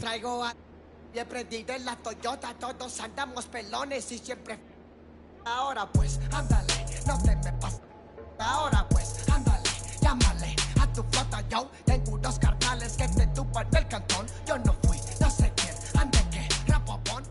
Traigo a... Bien prendido en la Toyota, todos andamos pelones y siempre... Ahora pues, ándale, no te me pases. Ahora pues, ándale, llámale a tu flota, yo. Tengo unos carnales que te tupan el cantón. Yo no fui, no sé quién, ande que, rapopón.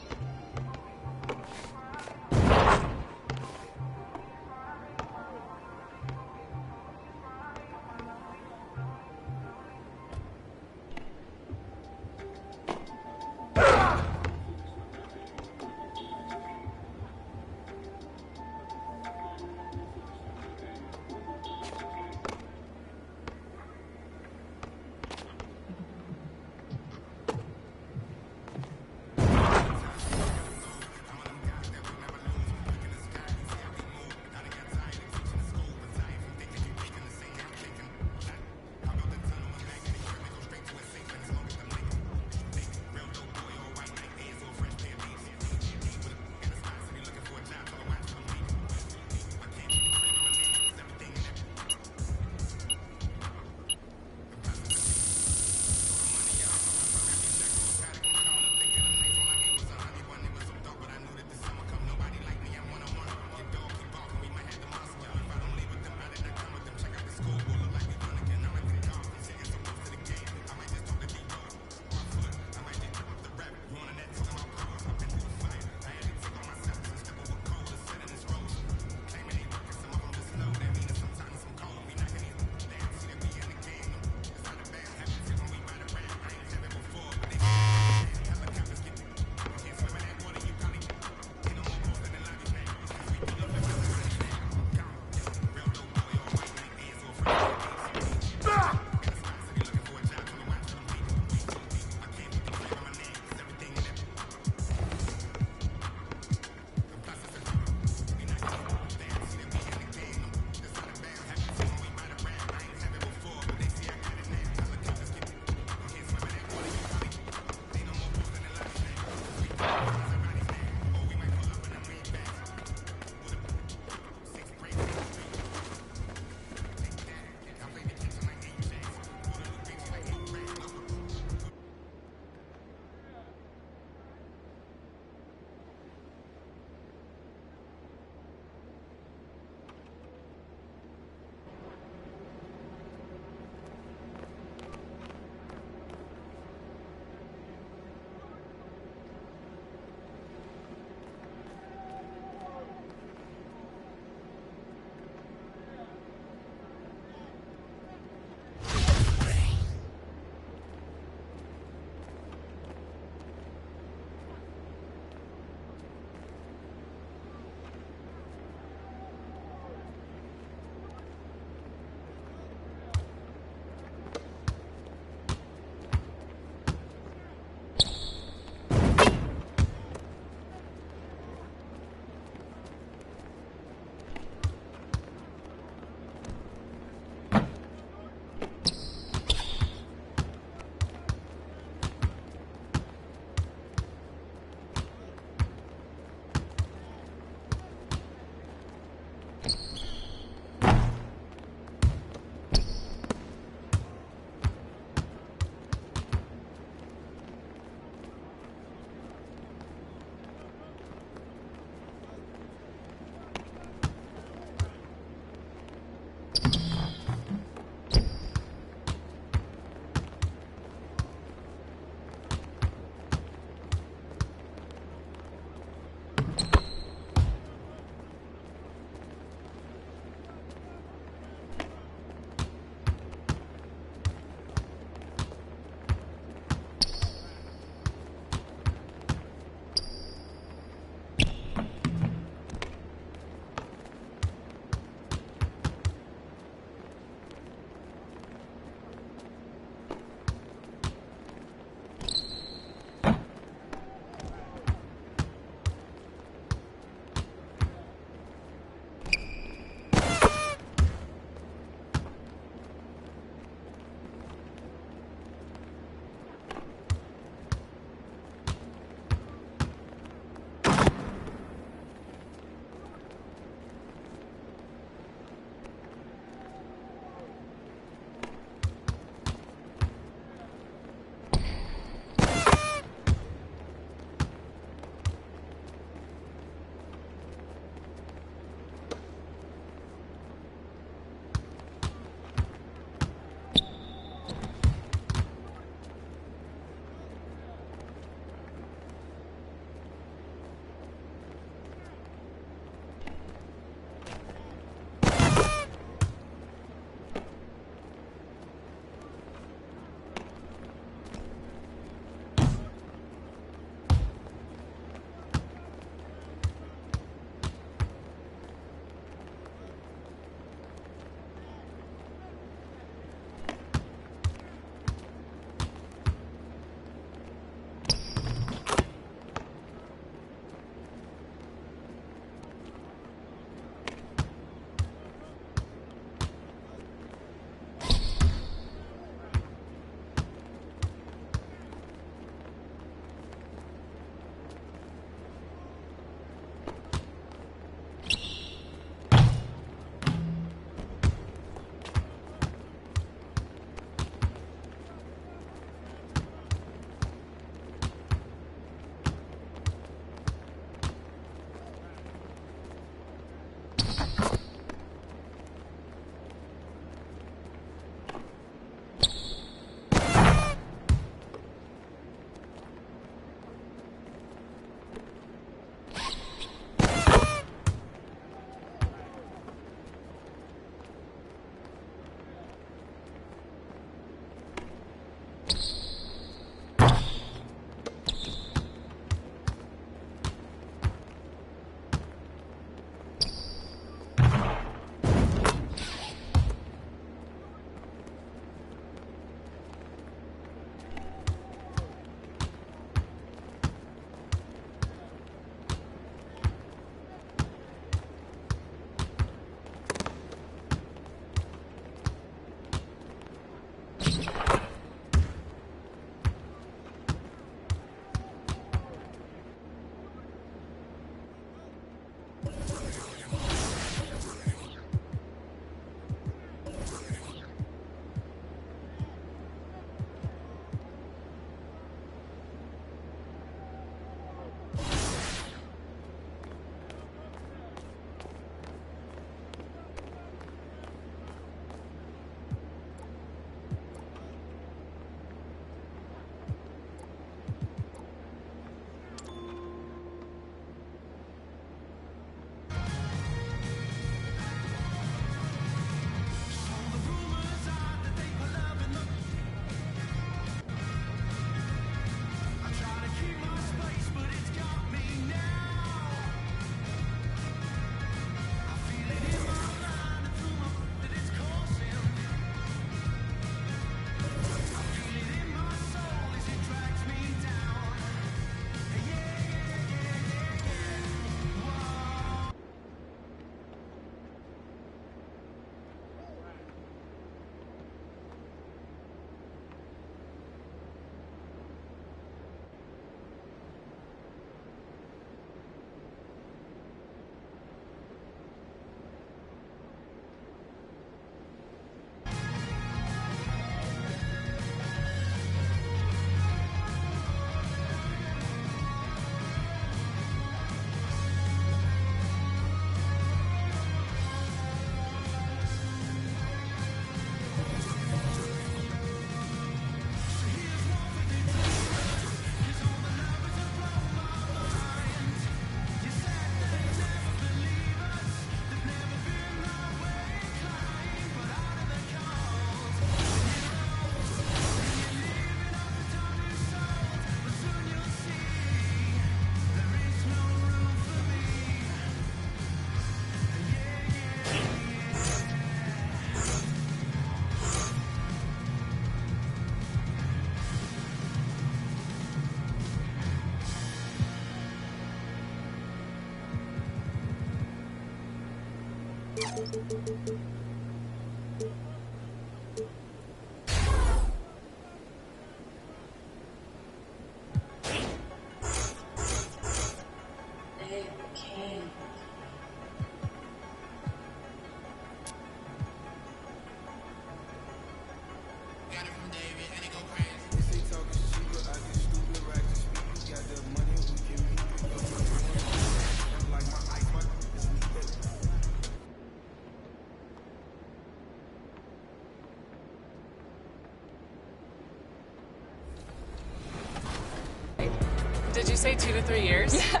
Did you say 2 to 3 years? Yeah.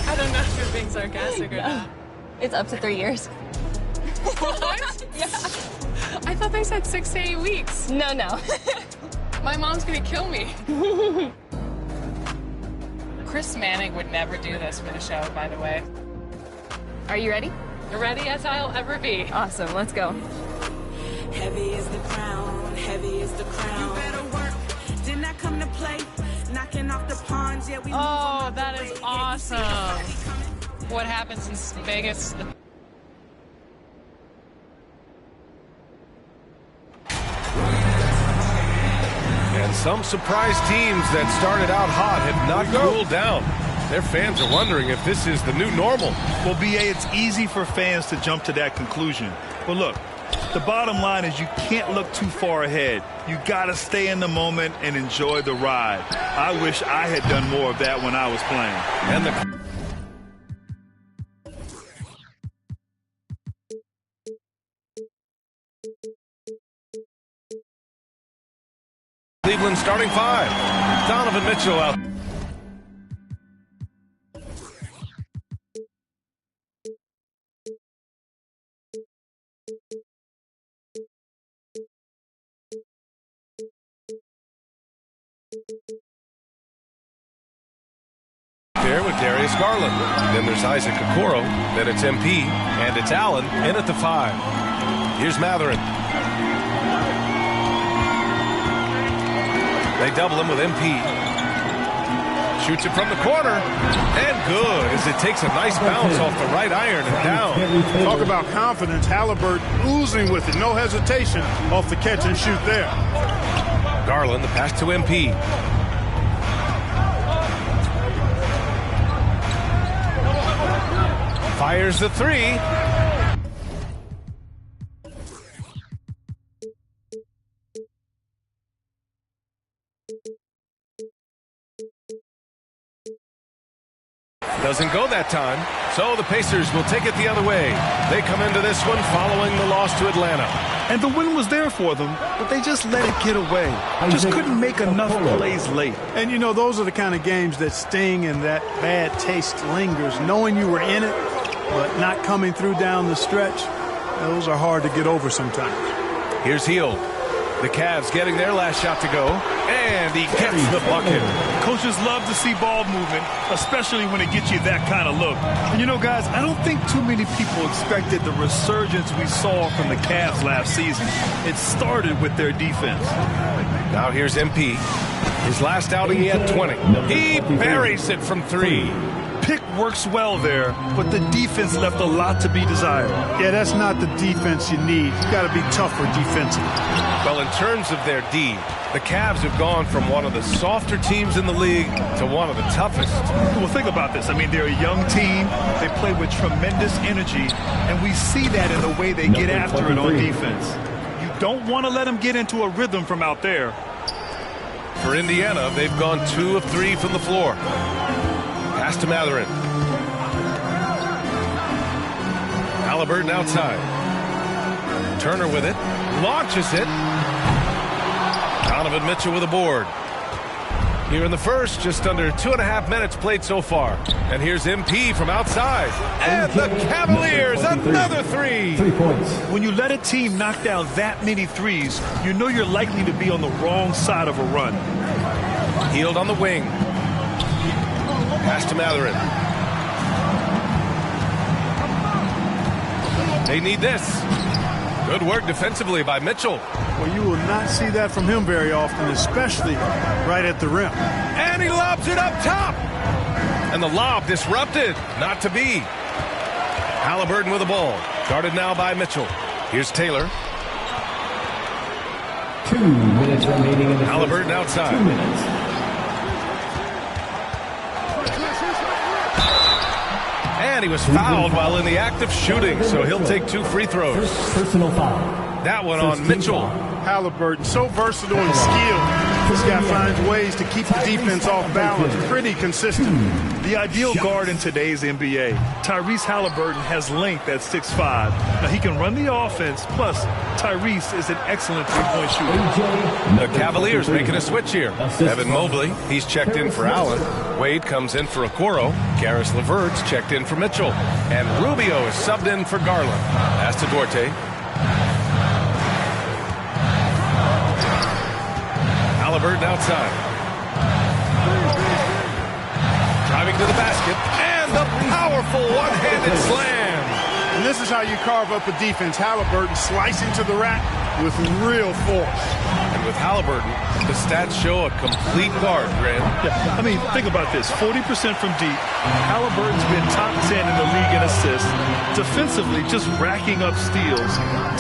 I don't know if you're being sarcastic or not. It's up to 3 years. What? Yeah. I thought they said 6 to 8 weeks. No, no. My mom's gonna kill me. Chris Manning would never do this for the show, by the way. Are you ready? Ready as I'll ever be. Awesome, let's go. Heavy is the crown, heavy is the crown. You better work, did not come to play. Knocking off the pawns, yeah, we Oh, that is awesome. What happens in Vegas? And some surprise teams that started out hot have not cooled down. Their fans are wondering if this is the new normal. Well, BA, it's easy for fans to jump to that conclusion. But look, the bottom line is you can't look too far ahead. You got to stay in the moment and enjoy the ride. I wish I had done more of that when I was playing. And the Cleveland starting five. Donovan Mitchell out. There with Darius Garland. Then there's Isaac Okoro. Then it's MP. And it's Allen in at the 5. Here's Mathurin. They double him with MP. Shoots it from the corner. And good as it takes a nice bounce off the right iron and down. Talk about confidence. Halliburton oozing with it. No hesitation off the catch and shoot there. Garland, the pass to MP. Fires the 3. Doesn't go that time, so the Pacers will take it the other way. They come into this one following the loss to Atlanta. And the win was there for them, but they just let it get away. Just couldn't make enough plays late. And, you know, those are the kind of games that sting and that bad taste lingers. Knowing you were in it, but not coming through down the stretch, those are hard to get over sometimes. Here's Hield. The Cavs getting their last shot to go, and he gets the bucket. Coaches love to see ball movement, especially when it gets you that kind of look. And you know, guys, I don't think too many people expected the resurgence we saw from the Cavs last season. It started with their defense. Now here's MP. His last outing, he had 20. He buries it from 3. Pick works well there, but the defense left a lot to be desired. Yeah, that's not the defense you need. You got to be tougher defensively. Well, in terms of their D, the Cavs have gone from one of the softer teams in the league to one of the toughest. Well, think about this. I mean, they're a young team. They play with tremendous energy, and we see that in the way they get after it on defense. You don't want to let them get into a rhythm from out there. For Indiana, they've gone 2 of 3 from the floor. Pass to Mathurin. Halliburton outside. Turner with it. Launches it. Donovan Mitchell with a board. Here in the first, just under 2.5 minutes played so far. And here's MP from outside. And the Cavaliers, another 3. 3 points. When you let a team knock down that many threes, you know you're likely to be on the wrong side of a run. Hield on the wing. Pass to Mathurin. They need this. Good work defensively by Mitchell. Well, you will not see that from him very often, especially right at the rim. And he lobs it up top. And the lob disrupted. Not to be. Halliburton with the ball. Guarded now by Mitchell. Here's Taylor. 2 minutes remaining in the Halliburton outside. 2 minutes. And he was fouled while in the act of shooting, so he'll take 2 free throws. Personal foul. That one on Mitchell. Halliburton, so versatile and skilled. This guy finds ways to keep the defense off balance. Pretty consistent. The ideal guard in today's NBA. Tyrese Halliburton has length at 6'5". Now he can run the offense, plus Tyrese is an excellent three-point shooter. The Cavaliers making a switch here. Evan Mobley, he's checked in for Allen. Wade comes in for Okoro. Karis LeVert's checked in for Mitchell. And Rubio is subbed in for Garland. Pass to Duarte. Halliburton outside. Driving to the basket. And the powerful one-handed slam. And this is how you carve up a defense. Halliburton slicing to the rack with real force. And with Halliburton, the stats show a complete guard, Grant. Yeah, I mean, think about this. 40% from deep. Halliburton's been top 10 in the league in assists. Defensively, just racking up steals.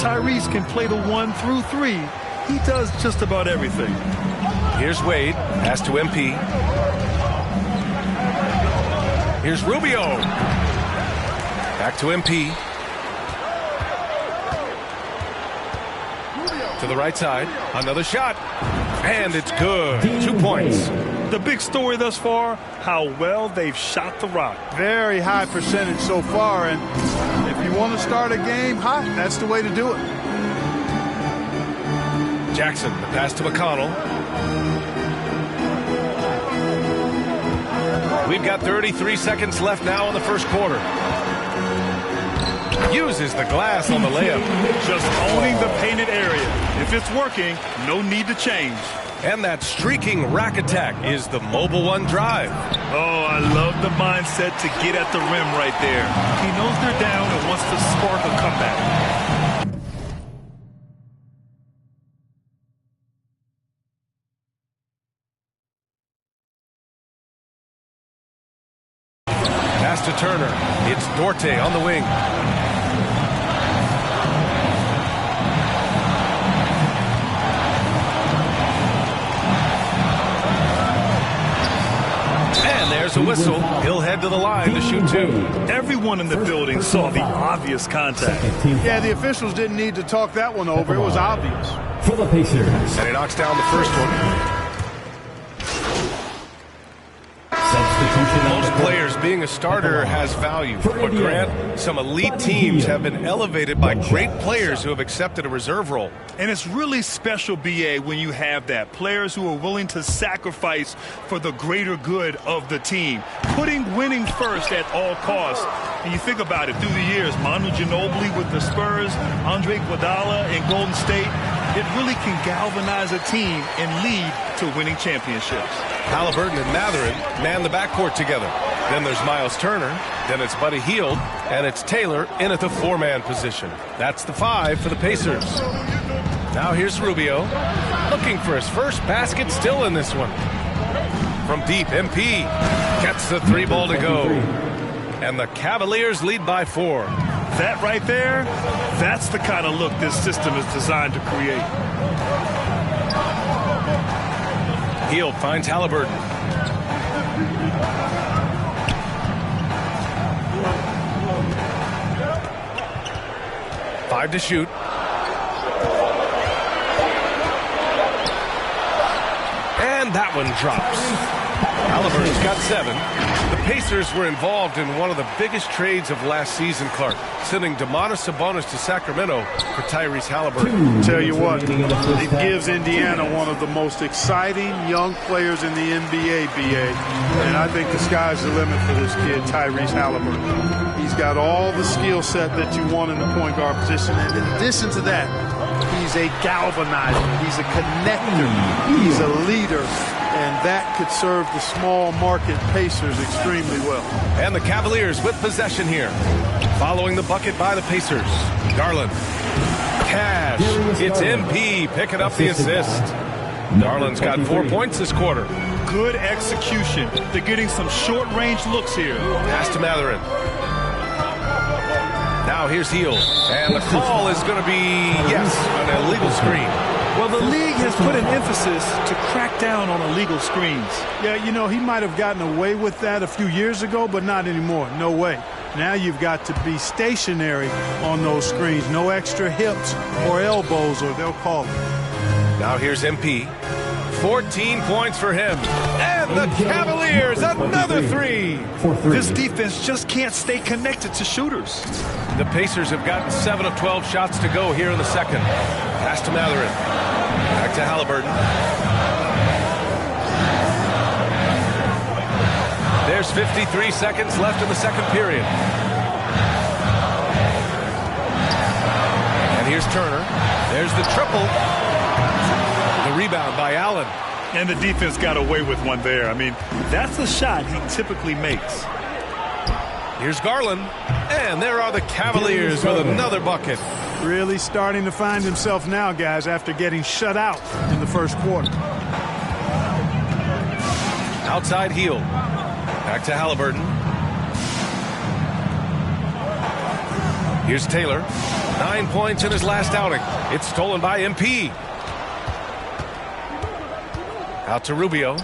Tyrese can play the 1 through 3. He does just about everything. Here's Wade. Pass to MP. Here's Rubio. Back to MP. To the right side. Another shot. And it's good. 2 points. The big story thus far, how well they've shot the rock. Very high percentage so far. And if you want to start a game hot, that's the way to do it. Jackson, the pass to McConnell. We've got 33 seconds left now in the first quarter. Uses the glass on the layup. Just owning the painted area. If it's working, no need to change. And that streaking rack attack is the Mobile One drive. Oh, I love the mindset to get at the rim right there. He knows they're down and wants to spark a comeback. Pass to Turner. It's Duarte on the wing. And there's a whistle. He'll head to the line to shoot 2. Everyone in the building saw the obvious contact. Yeah, the officials didn't need to talk that one over. It was obvious. For the Pacers. And he knocks down the first one. Most players being a starter has value, but Grant, some elite teams have been elevated by great players who have accepted a reserve role. And it's really special, BA, when you have that. Players who are willing to sacrifice for the greater good of the team. Putting winning first at all costs. And you think about it, through the years, Manu Ginobili with the Spurs, Andre Iguodala in Golden State, it really can galvanize a team and lead to winning championships. Halliburton and Mathurin man the backcourt together. Then there's Miles Turner. Then it's Buddy Hield. And it's Taylor in at the 4-man position. That's the 5 for the Pacers. Now here's Rubio. Looking for his first basket, still in this one. From deep, MP gets the 3 ball to go. And the Cavaliers lead by 4. That right there, that's the kind of look this system is designed to create. Hield finds Halliburton. Five to shoot. And that one drops. Halliburton's got 7. The Pacers were involved in one of the biggest trades of last season, Clark, sending Domantas Sabonis to Sacramento for Tyrese Halliburton. Tell you what, it gives Indiana one of the most exciting young players in the NBA, BA. And I think the sky's the limit for this kid, Tyrese Halliburton. He's got all the skill set that you want in the point guard position. And in addition to that, he's a galvanizer. He's a connector. He's a leader. And that could serve the small market Pacers extremely well. And the Cavaliers with possession here. Following the bucket by the Pacers. Garland. Cash. It's MP picking up the assist. Garland's got 4 points this quarter. Good execution. They're getting some short-range looks here. Pass to Mathurin. Now here's Hield. And the call is going to be, yes, an illegal screen. Well, the league has put an emphasis to crack down on illegal screens. Yeah, you know, he might have gotten away with that a few years ago, but not anymore. No way. Now you've got to be stationary on those screens. No extra hips or elbows, or they'll call it. Now here's MP. 14 points for him. And the Cavaliers, another three. This defense just can't stay connected to shooters. The Pacers have gotten 7 of 12 shots to go here in the second. Pass to Mathurin. Back to Halliburton. There's 53 seconds left in the second period. And here's Turner. There's the triple. The rebound by Allen. And the defense got away with one there. I mean, that's a shot he typically makes. Here's Garland. And there are the Cavaliers with another bucket. Really starting to find himself now, guys, after getting shut out in the first quarter. Outside Hield. Back to Halliburton. Here's Taylor. 9 points in his last outing. It's stolen by MP. Out to Rubio.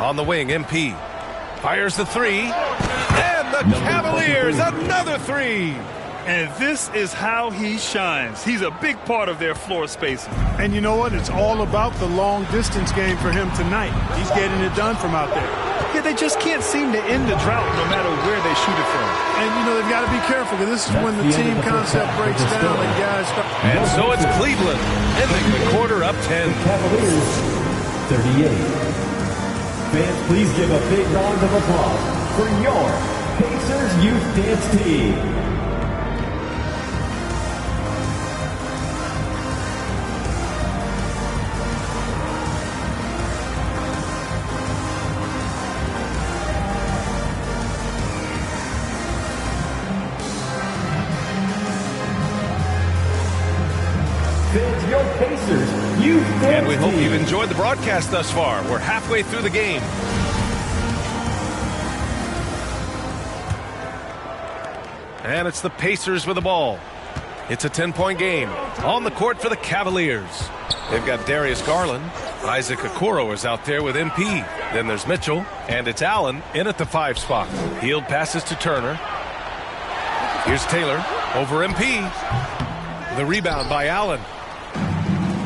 On the wing, MP. Fires the three. And the Cavaliers, another three. And this is how he shines. He's a big part of their floor spacing. And you know what? It's all about the long distance game for him tonight. He's getting it done from out there. Yeah, they just can't seem to end the drought no matter where they shoot it from. And, you know, they've got to be careful because this is when the team concept breaks down and guys start. And so it's Cleveland ending the quarter up 10. Cavaliers 38. Fans, please give a big round of applause for your Pacers Youth Dance Team. Your Pacers Youth Dance And we hope Team. you've enjoyed the broadcast thus far. We're halfway through the game. And it's the Pacers with the ball. It's a 10-point game. On the court for the Cavaliers. They've got Darius Garland. Isaac Okoro is out there with MP. Then there's Mitchell. And it's Allen in at the 5 spot. Hield passes to Turner. Here's Taylor over MP. The rebound by Allen.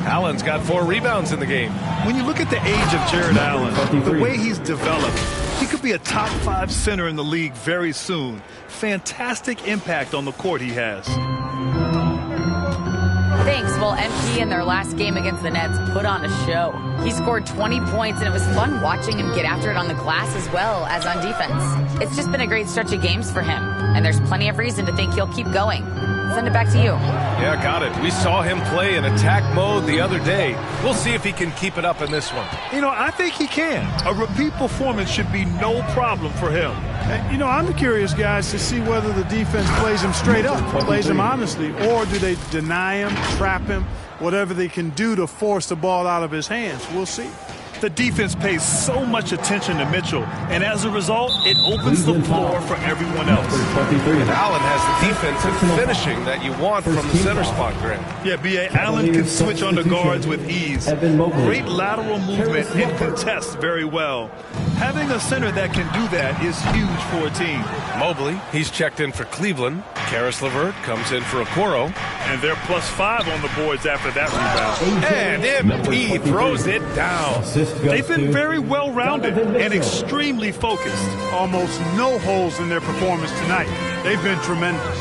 Allen's got 4 rebounds in the game. When you look at the age of Jared Allen, the way he's developed, he could be a top 5 center in the league very soon. Fantastic impact on the court he has. Thanks. Well, MP in their last game against the Nets put on a show. He scored 20 points, and it was fun watching him get after it on the glass as well as on defense. It's just been a great stretch of games for him, and there's plenty of reason to think he'll keep going. Send it back to you. Yeah, got it. We saw him play in attack mode the other day. We'll see if he can keep it up in this one. You know, I think he can. A repeat performance should be no problem for him. You know, I'm curious, guys, to see whether the defense plays him straight up, plays him honestly, or do they deny him, trap him, whatever they can do to force the ball out of his hands. We'll see. The defense pays so much attention to Mitchell, and as a result, it opens the floor for everyone else. And Allen has the defensive finishing that you want from the center spot, Grant. Yeah, B.A. Allen can switch on the guards with ease. Great lateral movement and contests very well. Having a center that can do that is huge for a team. Mobley, he's checked in for Cleveland. Karis LeVert comes in for Okoro. And they're +5 on the boards after that rebound. And MP throws it down. They've been very well-rounded and extremely focused. Almost no holes in their performance tonight. They've been tremendous.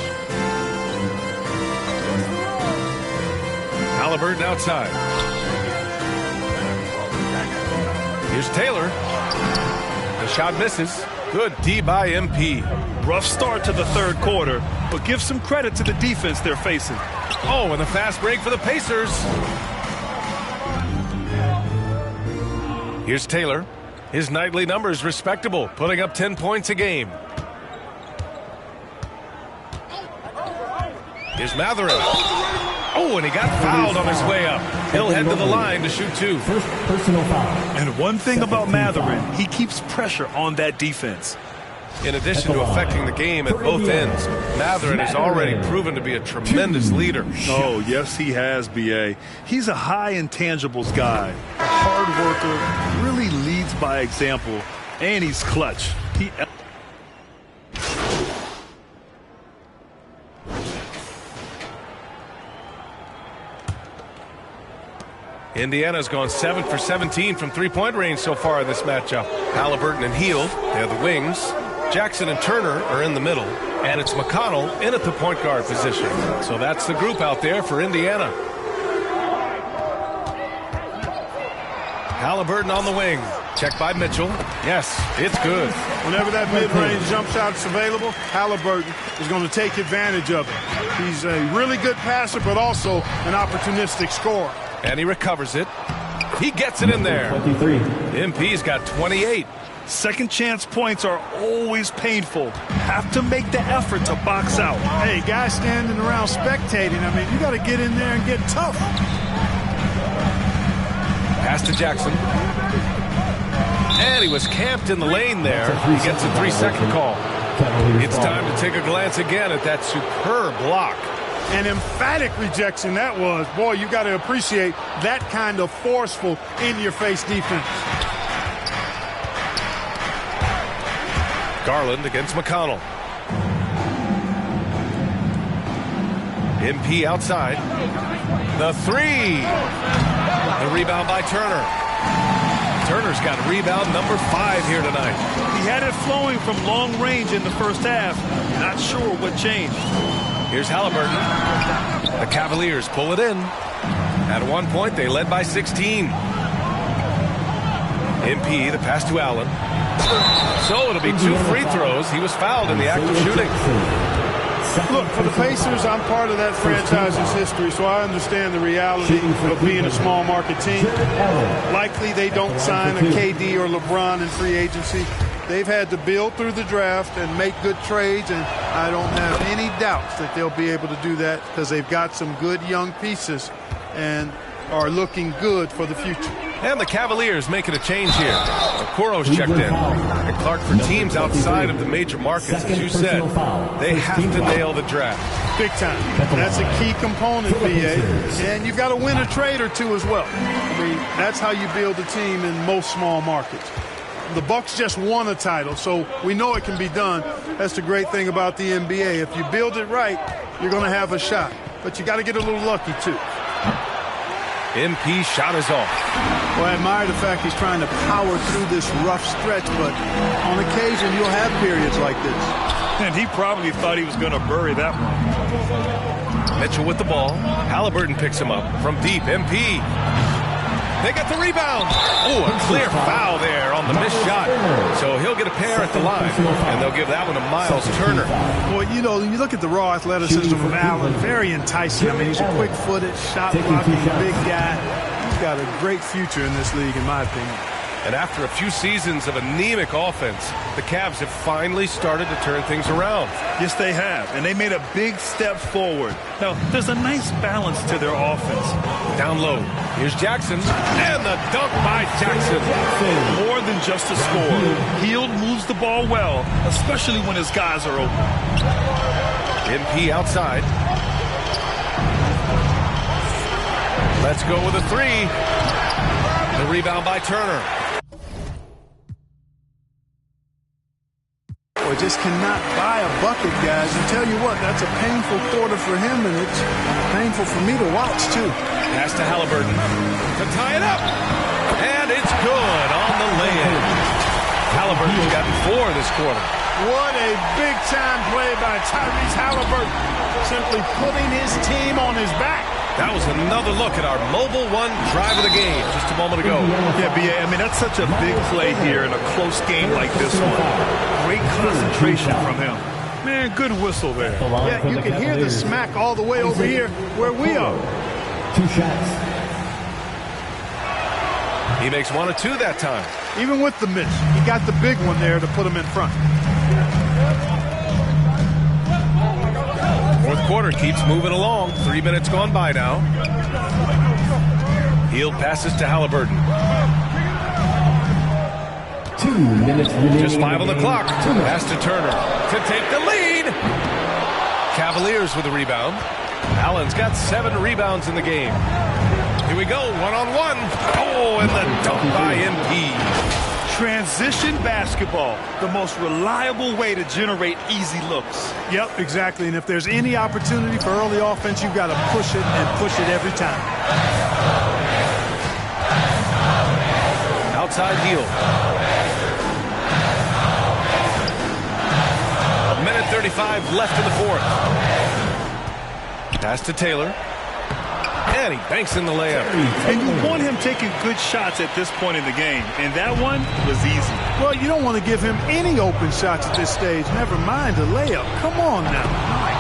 Halliburton outside. Here's Taylor. The shot misses. Good D by MP. Rough start to the third quarter, but give some credit to the defense they're facing. Oh, and a fast break for the Pacers. Here's Taylor. His nightly numbers respectable, putting up 10 points a game. Here's Mathurin. Oh, and he got fouled on his way up. He'll head to the line to shoot 2. First personal foul. And one thing about Mathurin, he keeps pressure on that defense. In addition to affecting the game at both ends, Mathurin has already proven to be a tremendous leader. Oh, yes, he has, B.A. He's a high intangibles guy, a hard worker, really leads by example, and he's clutch. Indiana's gone 7 for 17 from three-point range so far in this matchup. Halliburton and Hield, they are the wings. Jackson and Turner are in the middle. And it's McConnell in at the point guard position. So that's the group out there for Indiana. Halliburton on the wing. Check by Mitchell. Yes, it's good. Whenever that mid-range jump shot's available, Halliburton is going to take advantage of it. He's a really good passer, but also an opportunistic scorer. And he recovers it. He gets it in there. 23. MP's got 28. Second chance points are always painful. Have to make the effort to box out. Hey, guys standing around spectating, I mean, you got to get in there and get tough. Pass to Jackson. And he was camped in the lane there. He gets a 3-second call. It's time to take a glance again at that superb block. An emphatic rejection that was. Boy, you got to appreciate that kind of forceful in-your-face defense. Garland against McConnell. MP outside. The three. The rebound by Turner. Turner's got rebound number 5 here tonight. He had it flowing from long range in the first half. Not sure what changed. Here's Halliburton. The Cavaliers pull it in. At one point, they led by 16. MP, the pass to Allen. So it'll be 2 free throws. He was fouled in the act of shooting. Look, for the Pacers, I'm part of that franchise's history, so I understand the reality of being a small market team. Likely they don't sign a KD or LeBron in free agency. They've had to build through the draft and make good trades, and I don't have any doubts that they'll be able to do that because they've got some good young pieces and are looking good for the future. And the Cavaliers making a change here. Okoro's checked in. And Clark, for teams outside of the major markets, as you said, they have to nail the draft. Big time. That's a key component, B.A. And you've got to win a trade or two as well. I mean, that's how you build a team in most small markets. The Bucks just won a title, so we know it can be done. That's the great thing about the NBA. If you build it right, you're going to have a shot. But you got to get a little lucky, too. MP shot is off. Well, I admire the fact he's trying to power through this rough stretch, but on occasion you'll have periods like this. And he probably thought he was going to bury that one. Mitchell with the ball. Halliburton picks him up from deep. MP. They get the rebound. Oh, a clear foul there on the missed shot. So he'll get a pair at the line, and they'll give that one to Miles Turner. Well, you know, you look at the raw athleticism of Allen, very enticing. I mean, he's a quick-footed, shot-blocking, big guy. He's got a great future in this league, in my opinion. And after a few seasons of anemic offense, the Cavs have finally started to turn things around. Yes, they have, and they made a big step forward. Now, there's a nice balance to their offense. Down low, here's Jackson, and the dunk by Jackson. More than just a score. Hield moves the ball well, especially when his guys are open. MP outside. Let's go with a 3. The rebound by Turner. Boy, just cannot buy a bucket, guys. And tell you what, that's a painful quarter for him, and it's painful for me to watch, too. Pass to Halliburton to tie it up. And it's good on the lay-in. Halliburton's gotten 4 this quarter. What a big-time play by Tyrese Halliburton. Simply putting his team on his back. That was another look at our Mobile One drive of the game just a moment ago. Yeah, B.A., I mean, that's such a big play here in a close game like this one. Great concentration from him. Man, good whistle there. Yeah, you can hear the smack all the way over here where we are. 2 shots. He makes 1 of 2 that time. Even with the miss, he got the big one there to put him in front. Fourth quarter keeps moving along. 3 minutes gone by now. Hield passes to Halliburton. 2 minutes remaining. Just 5 on the clock. 2 minutes. Pass to Turner to take the lead. Cavaliers with a rebound. Allen's got 7 rebounds in the game. Here we go, one-on-one. Oh, and the dunk by MP. Transition basketball, the most reliable way to generate easy looks. Yep, exactly. And if there's any opportunity for early offense, you've got to push it and push it every time. Outside heel. 1:35 left in the fourth. Pass to Taylor. And he banks in the layup. And you want him taking good shots at this point in the game. And that one was easy. Well, you don't want to give him any open shots at this stage. Never mind a layup. Come on now. My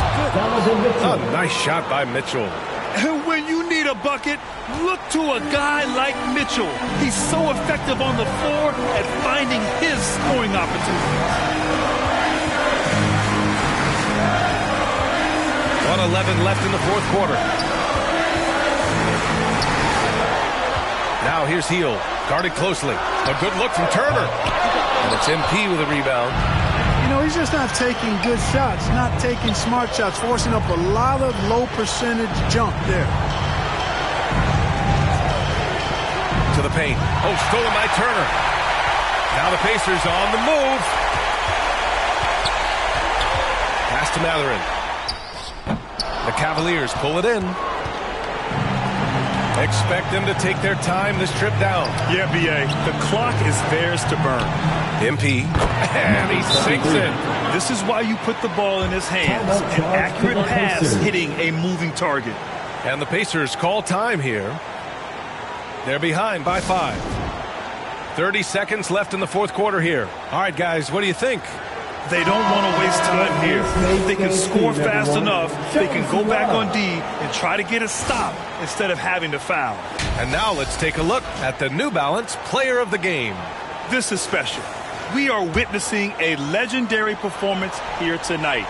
goodness. A nice shot by Mitchell. And when you need a bucket, look to a guy like Mitchell. He's so effective on the floor at finding his scoring opportunities. 1:11 left in the fourth quarter. Now here's Hield, guarded closely. A good look from Turner. And it's MP with a rebound. You know, he's just not taking good shots, not taking smart shots, forcing up a lot of low percentage jump there. To the paint. Oh, stolen by Turner. Now the Pacers on the move. Pass to Mathurin. The Cavaliers pull it in. Expect them to take their time this trip down. Yeah, B.A. The clock is theirs to burn. MP. And he sinks it. This is why you put the ball in his hands. An accurate pass hitting a moving target. And the Pacers call time here. They're behind by 5. 30 seconds left in the fourth quarter here. All right, guys, what do you think? They don't want to waste time here. If they can score fast enough, they can go back on D and try to get a stop instead of having to foul. And now let's take a look at the New Balance Player of the Game. This is special. We are witnessing a legendary performance here tonight.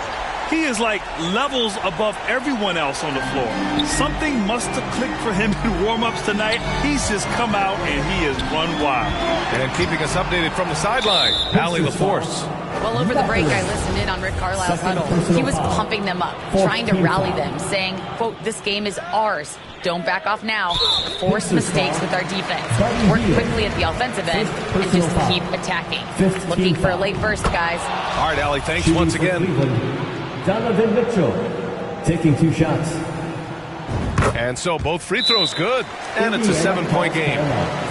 He is like levels above everyone else on the floor. Something must have clicked for him in warm-ups tonight. He's just come out and he has run wild. And keeping us updated from the sideline, Allie LaForce. Well, over the break, I listened in on Rick Carlisle's huddle. He was pumping them up, trying to rally them, saying, quote, "This game is ours. Don't back off now. Force mistakes with our defense. Work quickly at the offensive end and just keep attacking." Looking for a late burst, guys. All right, Allie, thanks once again. Donovan Mitchell taking 2 shots. And so both free throws good. And it's a 7-point game.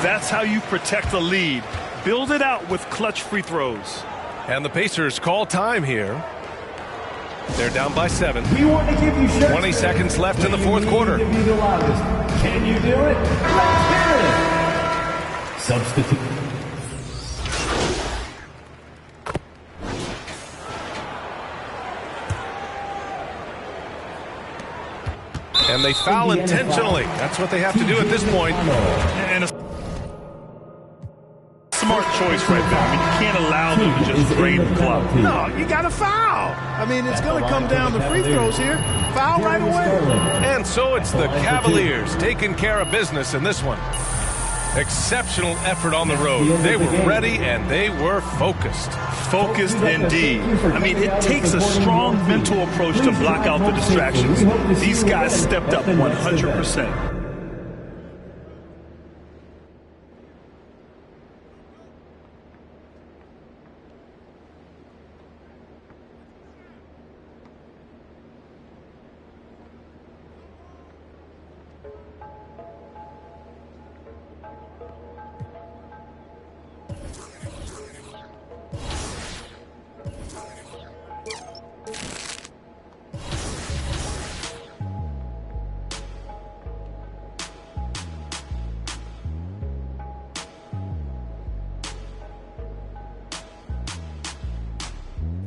That's how you protect the lead. Build it out with clutch free throws. And the Pacers call time here. They're down by 7. We want to give you 20 seconds left in the fourth quarter. Can you do it? Let's hear it. Substitute. And they foul intentionally. That's what they have to do at this point. And a smart choice right there. I mean, you can't allow them to just drain the clock. No, you got to foul. I mean, it's going to come down to free throws here. Foul right away. And so it's the Cavaliers taking care of business in this one. Exceptional effort on the road. They were ready and they were focused. Focused indeed. I mean, it takes a strong mental approach to block out the distractions. These guys stepped up 100%.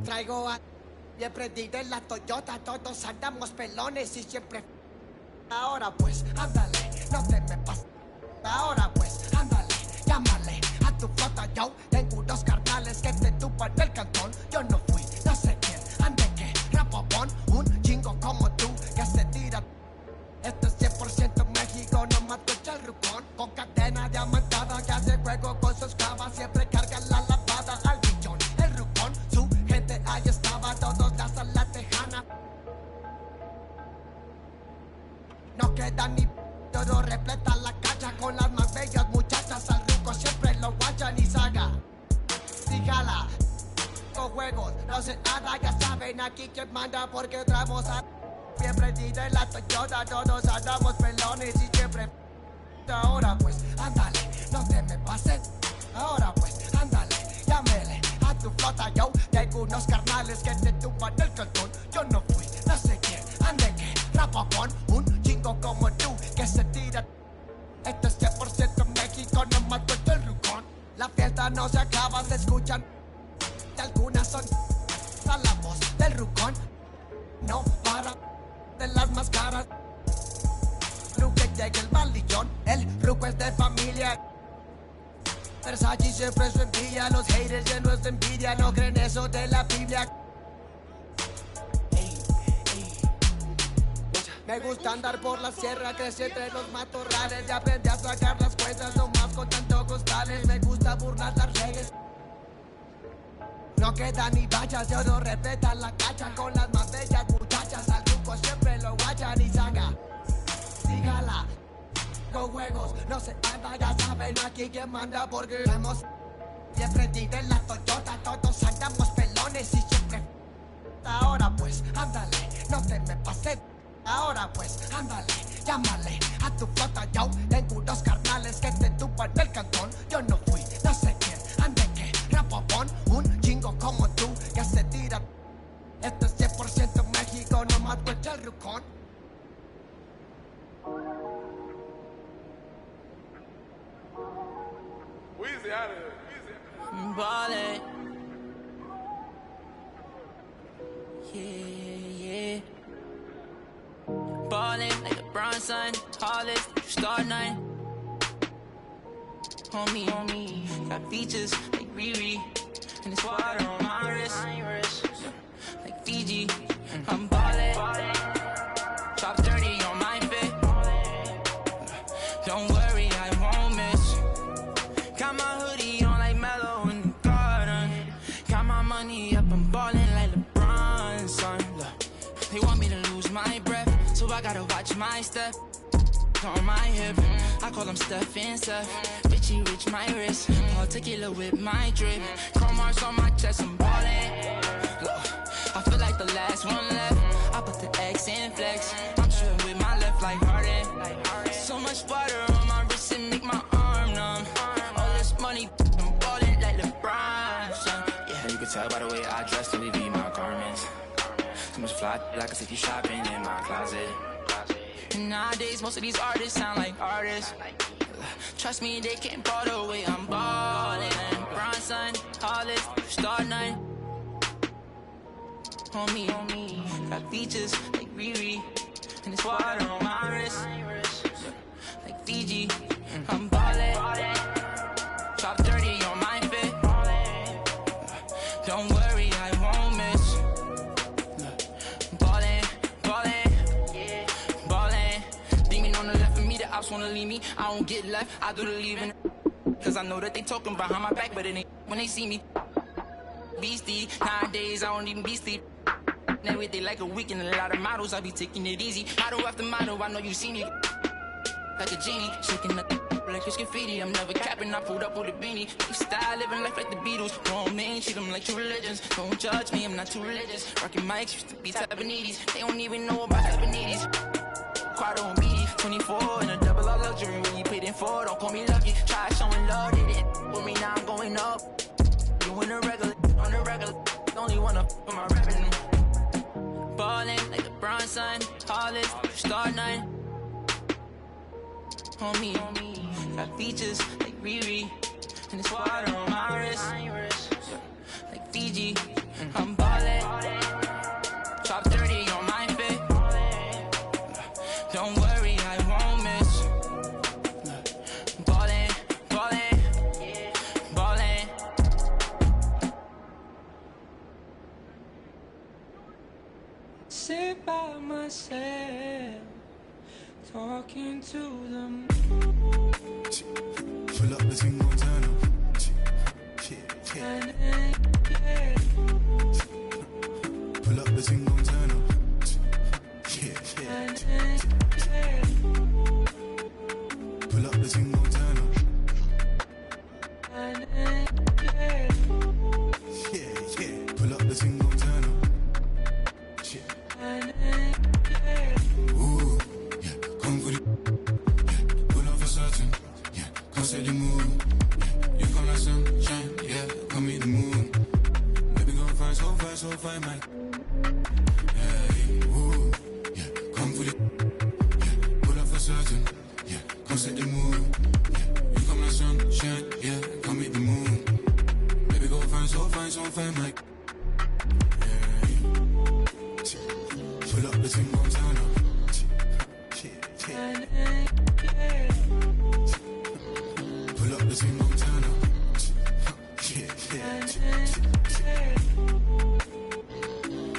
Traigo a... Y prendida en la Toyota, todos andamos pelones y siempre... Ahora pues, ándale, no te me pases. Ahora pues, ándale, llámale a tu flota, yo tengo unos carnales que te tupan el cantón. Yo no fui, no sé quién, ande que, rapopón, un chingo como tú que se tira. Esto es 100% México, no mato el rucón. Con cadena diamantada que hace juego con sus clavas, siempre carga la lapa. aquí quien manda porque traemos a bien prendida en la Toyota, todos andamos pelones y siempre. Ahora pues, ándale, no te me pases. Ahora pues, ándale, llámele a tu flota, yo. Tengo unos carnales que te tumban el cantón. Yo no fui, no sé quién, ande que rapa con un chingo como tú que se tira. Esto es 100% México, no mato el rucón. La fiesta no se acaba, se escuchan. Y algunas son a la voz del rucón. No para de las máscaras. Ruque llega el maldillón, el ruco es de familia. Versace siempre su envidia, los haters llenos de envidia, no creen eso de la Biblia. Me gusta andar por la sierra, crecí entre los matorrales y aprendí a sacar las cuentas, no más con tanto costales. Me gusta burlar las redes. No queda ni bachas, yo no respetan la cacha con las más bellas muchachas. Al truco siempre lo guachan y saca. Dígala, con juegos, no se anda, ya saben aquí quien manda porque estamos bien prendidos en la Toyota, todos andamos pelones y siempre. Ahora pues, ándale, no te me pases. Ahora pues, ándale, llámale a tu flota, yo. Tengo unos carnales que te tumban el cantón. Yo no fui, no sé quién, ande que rapopón. Un chingo como tú que se tira. Esto es 100% México, no mato el rucón. Weezy out of here. Ballin'. Yeah. Ballin' like LeBron, son. Tallest, star nine. Homie, got features like Riri. And it's water on my wrist. Like Fiji, I'm ballin'. Top 30 on my fit. Don't worry, I won't miss. Got my hoodie on like Mellow in the garden. Got my money up, I'm ballin' like LeBron, son. They want me to lose my breath, so I gotta watch my step. On my hip, I call them Steph and Seth. Bitchy rich, my wrist. Particular with my drip. Chrome marks on my chest, I'm ballin'. Look, I feel like the last one left. I put the X in flex. I'm shooting with my left like Harden. So much water on my wrist and make my arm numb. All this money, I'm ballin' like LeBron, son. Yeah, you can tell by the way I dress to leave my garments. Too much fly, like I take you shopping in my closet. And nowadays, most of these artists sound like artists. Trust me, they can't ball the way I'm ballin'. Bronson, tallest, star nine. Homie, got features like Riri. And it's water on my wrist. Like Fiji, I'm ballin'. Top 30 on my fit. Don't worry, I won't miss. Ops wanna leave me, I don't get left, I do the leaving. Cause I know that they talking behind my back, but it ain't when they see me. Beastie, nowadays I don't even be sleep. Every day like a weekend, a lot of models, I be taking it easy. Model after model, I know you see me. Like a genie, shaking the like it's graffiti. I'm never capping, I pulled up with a beanie. Style, living life like the Beatles. Grown men, treat them like true religions. Don't judge me, I'm not too religious. Rockin' mics, used to be Tabanese. They don't even know about Tabanese. Quado and beady, 24 in a double R luxury. When you paid in for, don't call me lucky. Try showing love, they didn't with me, now I'm going up. You in the regular, on the regular. Only wanna for my revenue. Ballin' like LeBron, son. Tallest, star nine. Homie, got features like Riri. And it's water on my wrist. Like Fiji, I'm ballin'. Top 30 on my fit. Don't worry, I won't miss. Ballin', ballin', ballin'. Sit by myself, talking to the moon. Pull up the single turn up. Pull up the single turn up. Pull up the single turn up. Pull up the single turn up. come set the mood. You come like sunshine, yeah, come meet the moon. Baby, gon' find so fine, man. Yeah, ooh, yeah, come for the, yeah, pull up for certain, yeah, come set the mood. Yeah, you come like sunshine, yeah, come meet the moon. Baby, gon' find so fine, man. Pull up the thing, gon' turn up. Pull up the thing, gon' turn up.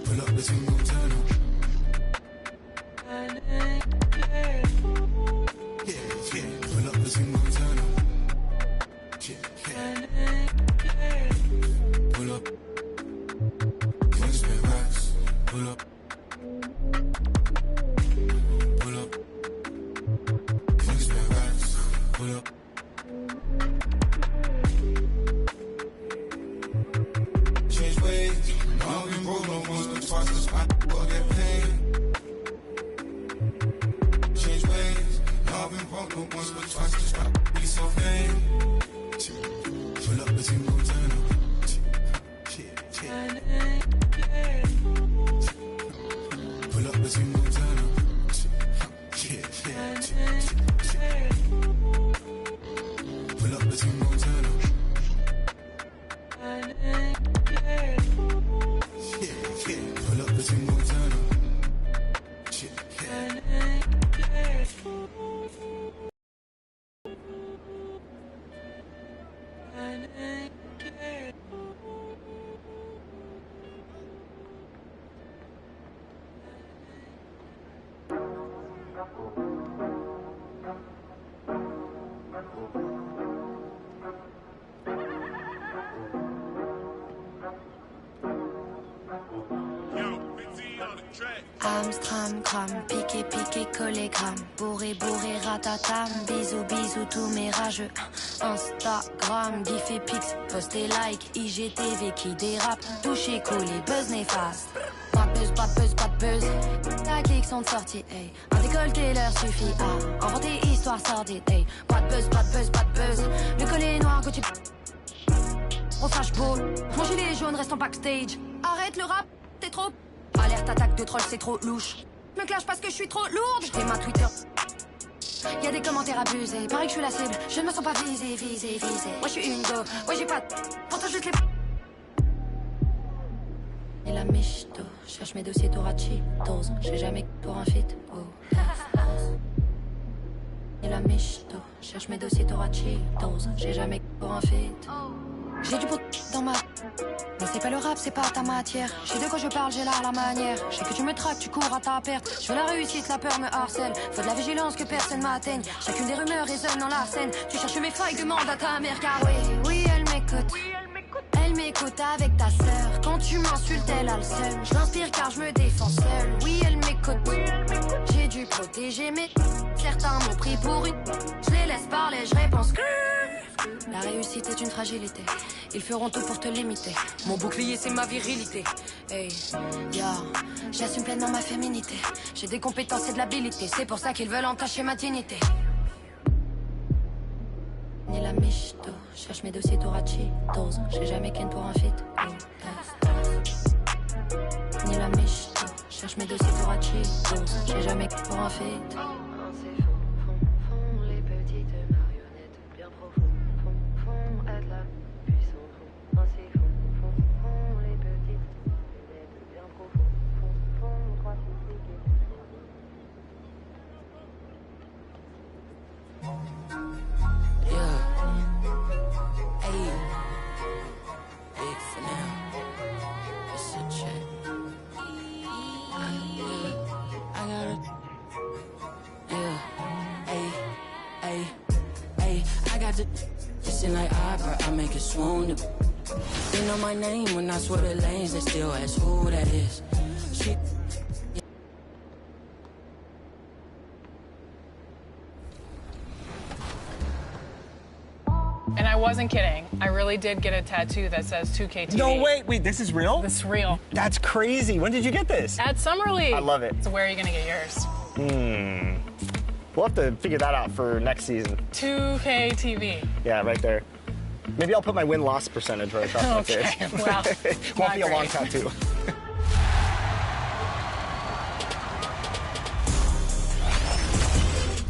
Pull up the thing, gon' turn up. Pull up the thing, gon' turn up. Pull up. One spin racks. Pull up. Pull up. One spin racks. Pull up. Change ways. No, I've been broke no once but twice. This I will get paid. Change ways. No, I've been broke no once but twice. This I be so vain. Pull up the thing, gon' turn up. Pull up the thing, gon' turn up. Pull up the thing, gon' turn up. Pull up the thing, gon' turn up. Amstram, gram, piqué, piqué, collé, gram. Bourré, bourré, ratatam. Bisous, bisous, tous mes rageux. Instagram, gif et pix, post et like. IGTV qui dérape. Touché, collé, buzz néfaste. Pas de buzz, pas de buzz, pas de buzz. Ta clique sont de sortie, hey. Un décolleté leur suffit à inventer histoire sordide, hey. Pas de buzz, pas de buzz, pas de buzz. Le collet noir, Gucci. Au flashball, mon gilet jaune reste en backstage. Arrête le rap, t'es trop. Alerte attaque de troll, c'est trop louche. Me clash parce que je suis trop lourde. J'fais ma Twitter. Y'a des commentaires abusés. Pareil que je suis la cible. Je ne me sens pas visée, visée, visée. Moi je suis une go. Ouais j'ai pas de. Pourtant juste les. Et la michto. Cherche mes dossiers Torachi. Dose. J'ai jamais pour un feat. Oh. Et la michto. Cherche mes dossiers Torachi. Dose. J'ai jamais pour un feat. J'ai du pot dans ma. Mais c'est pas le rap, c'est pas ta matière. Je sais de quoi je parle, j'ai là la manière. Je sais que tu me traques, tu cours à ta perte. Je veux la réussite, la peur me harcèle. Faut de la vigilance que personne m'atteigne. Chacune des rumeurs résonne dans la scène. Tu cherches mes failles, demande à ta mère. Car oui, oui elle m'écoute. Elle m'écoute avec ta sœur. Quand tu m'insultes, elle a le seum. Je l'inspire car je me défends seule. Oui elle m'écoute. J'ai dû protéger mais certains m'ont pris pour une. Je les laisse parler, je réponds que. La réussite est une fragilité. Ils feront tout pour te limiter. Mon bouclier c'est ma virilité. Hey, yo, j'assume pleinement ma féminité. J'ai des compétences et de l'habilité. C'est pour ça qu'ils veulent entacher ma dignité. Ni la michto. Cherche mes dossiers Torachi. Dose. J'ai jamais ken pour un feat. Oh, ni la michto. Cherche mes dossiers Torachi. Dose. J'ai jamais ken pour un feat. They know my name when I swear the lanes, they still ask who that is. She... And I wasn't kidding. I really did get a tattoo that says 2KTV. No, wait, this is real? This is real. That's crazy. When did you get this? At Summer League. I love it. So where are you going to get yours? We'll have to figure that out for next season. 2K TV. Yeah, right there. Maybe I'll put my win-loss percentage right across my face. Okay, well, Won't be a long tattoo.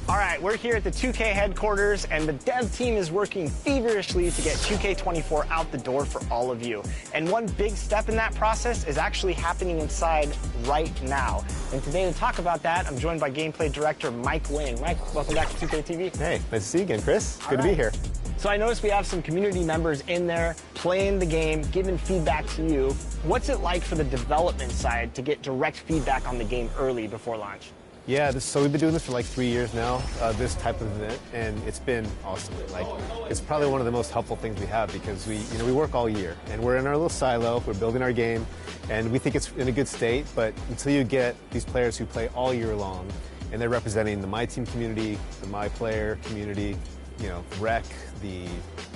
All right, we're here at the 2K headquarters, and the dev team is working feverishly to get 2K24 out the door for all of you. And one big step in that process is actually happening inside right now. And today to talk about that, I'm joined by gameplay director Mike Wing. Mike, welcome back to 2K TV. Hey, nice to see you again, Chris. Good to be here. So I noticed we have some community members in there playing the game, giving feedback to you. What's it like for the development side to get direct feedback on the game early before launch? Yeah, so we've been doing this for like 3 years now, this type of event, and it's been awesome. Like, it's probably one of the most helpful things we have because we work all year, and we're in our little silo, we're building our game, and we think it's in a good state, but until you get these players who play all year long, and they're representing the My Team community, the My Player community, you know, Rec, the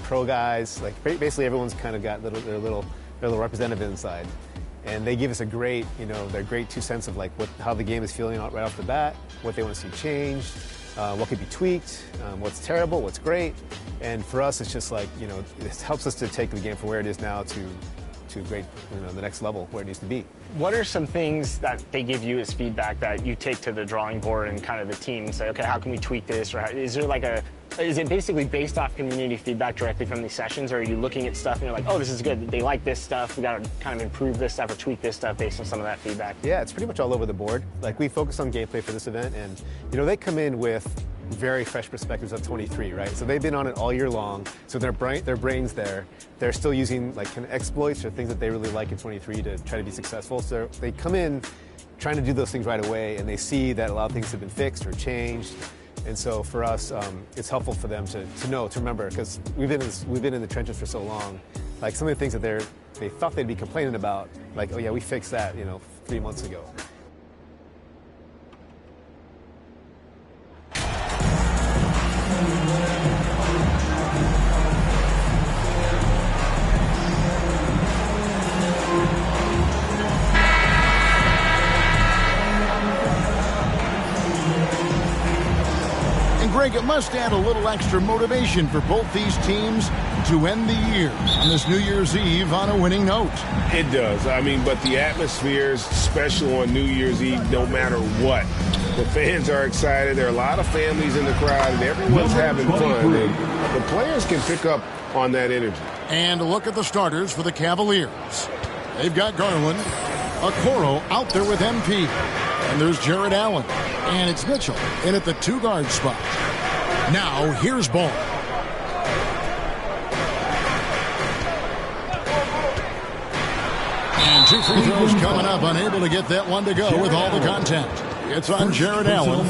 pro guys, like basically everyone's kind of got their little representative inside. And they give us a great, their great 2 cents of like how the game is feeling right off the bat, what they want to see changed, what could be tweaked, what's terrible, what's great. And for us, it's just like, it helps us to take the game from where it is now to great, the next level where it needs to be. What are some things that they give you as feedback that you take to the drawing board and kind of the team and say, okay, how can we tweak this? Or is it basically based off community feedback directly from these sessions, or are you looking at stuff and you're like, oh, this is good, they like this stuff, we got to kind of improve this stuff or tweak this stuff based on some of that feedback? Yeah, it's pretty much all over the board. Like, we focus on gameplay for this event, and they come in with very fresh perspectives of 23, right? So they've been on it all year long, so their brain's there. They're still using like kind of exploits or things that they really like in 23 to try to be successful. So they come in trying to do those things right away, and they see that a lot of things have been fixed or changed. And so for us, it's helpful for them to remember, because we've been in the trenches for so long. Like, some of the things that they thought they'd be complaining about, like, oh yeah, we fixed that, 3 months ago. Greg, it must add a little extra motivation for both these teams to end the year on this New Year's Eve on a winning note. It does. I mean, but the atmosphere is special on New Year's Eve no matter what. The fans are excited. There are a lot of families in the crowd, and everyone's having fun. And the players can pick up on that energy. And look at the starters for the Cavaliers. They've got Garland, Okoro out there with MP. And there's Jared Allen. And it's Mitchell in at the 2-guard spot. Now, here's Ball. And 2 free throws coming up. Unable to get that one to go with all the contact. It's on Jared Allen.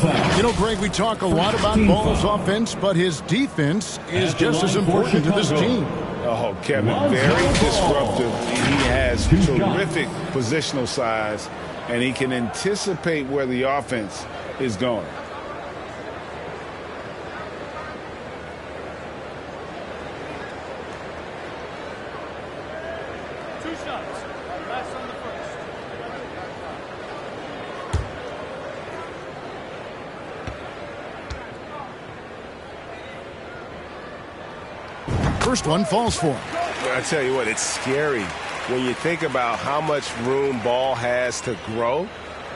Greg, we talk a lot about Ball's offense, but his defense is just as important to this team. Oh, Kevin, very disruptive. He has terrific positional size, and he can anticipate where the offense is going. First one falls for him. I tell you what, it's scary when you think about how much room Ball has to grow,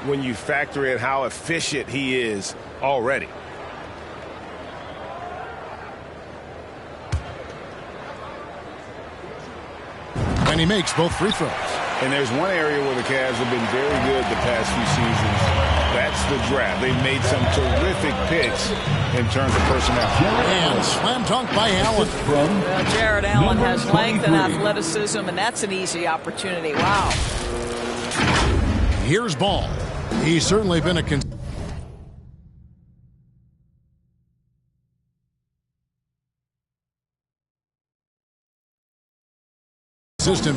when you factor in how efficient he is already. And he makes both free throws. And there's one area where the Cavs have been very good the past few seasons. That's the draft. They've made some terrific picks in terms of personnel. And slam dunk by Allen. Jared Allen has length and athleticism, and that's an easy opportunity. Wow. Here's Ball. He's certainly been a consistent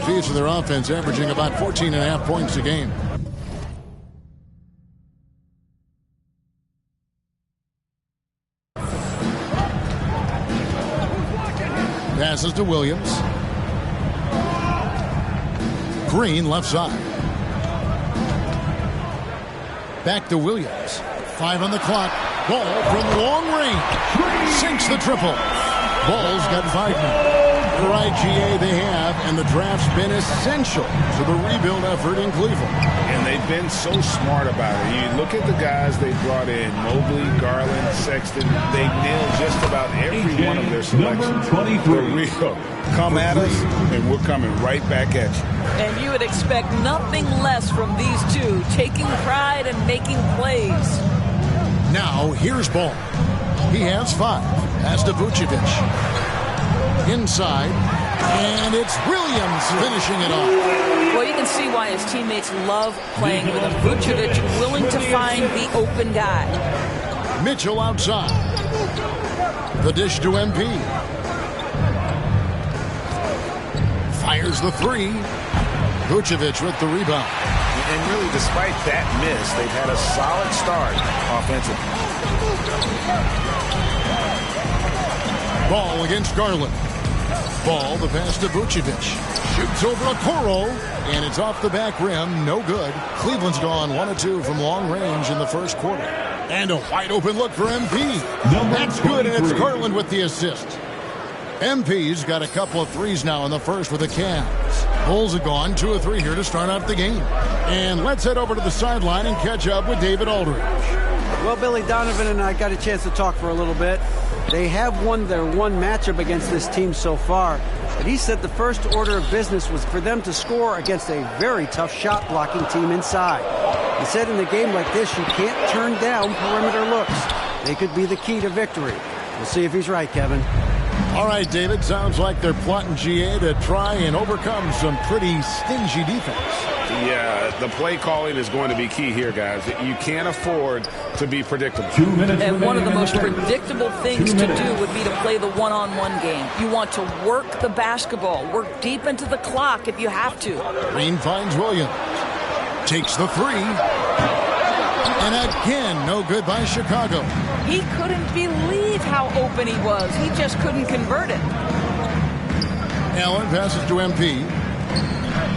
piece of their offense, averaging about 14.5 points a game. Passes to Williams. Green left side. Back to Williams. 5 on the clock. Ball from long range. Sinks the triple. Ball's got 5 now. The right GA they have, and the draft's been essential to the rebuild effort in Cleveland. And they've been so smart about it. You look at the guys they brought in, Mobley, Garland, Sexton. They nailed just about every one of their selections. They're real. Come at us, and we're coming right back at you. And you would expect nothing less from these two, taking pride and making plays. Now, here's Ball. He has 5. Pass to Vucevic. Inside, and it's Williams finishing it off. Well, you can see why his teammates love playing with him. Vucevic willing to find the open guy. Mitchell outside. The dish to MP. Fires the 3. Vucevic with the rebound. And really, despite that miss, they've had a solid start offensively. Ball against Garland. Ball, the pass to Vucevic. Shoots over Okoro, and it's off the back rim. No good. Cleveland's gone 1 of 2 from long range in the first quarter. And a wide open look for MP. That's good, and it's Garland with the assist. MP's got a couple of threes now in the first with the Cavs. Bulls are gone 2 of 3 here to start out the game. And let's head over to the sideline and catch up with David Aldridge. Well, Billy Donovan and I got a chance to talk for a little bit. They have won their one matchup against this team so far, but he said the first order of business was for them to score against a very tough shot-blocking team inside. He said in a game like this, you can't turn down perimeter looks. They could be the key to victory. We'll see if he's right, Kevin. All right, David, sounds like they're plotting GA to try and overcome some pretty stingy defense. Yeah, the play calling is going to be key here, guys. You can't afford to be predictable. And one of the most predictable things to do would be to play the one-on-one game. You want to work the basketball, work deep into the clock if you have to. Green finds Williams. Takes the 3. And again, no good by Chicago. He couldn't believe how open he was. He just couldn't convert it. Allen passes to MP.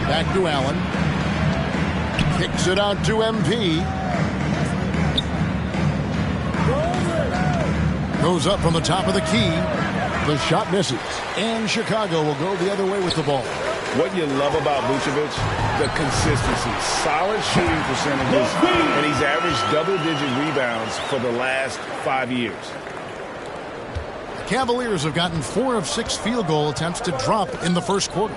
Back to Allen. Kicks it out to MP. Goes up from the top of the key. The shot misses. And Chicago will go the other way with the ball. What you love about Vucevic, the consistency, solid shooting percentages, and he's averaged double-digit rebounds for the last 5 years. The Cavaliers have gotten 4 of 6 field goal attempts to drop in the first quarter.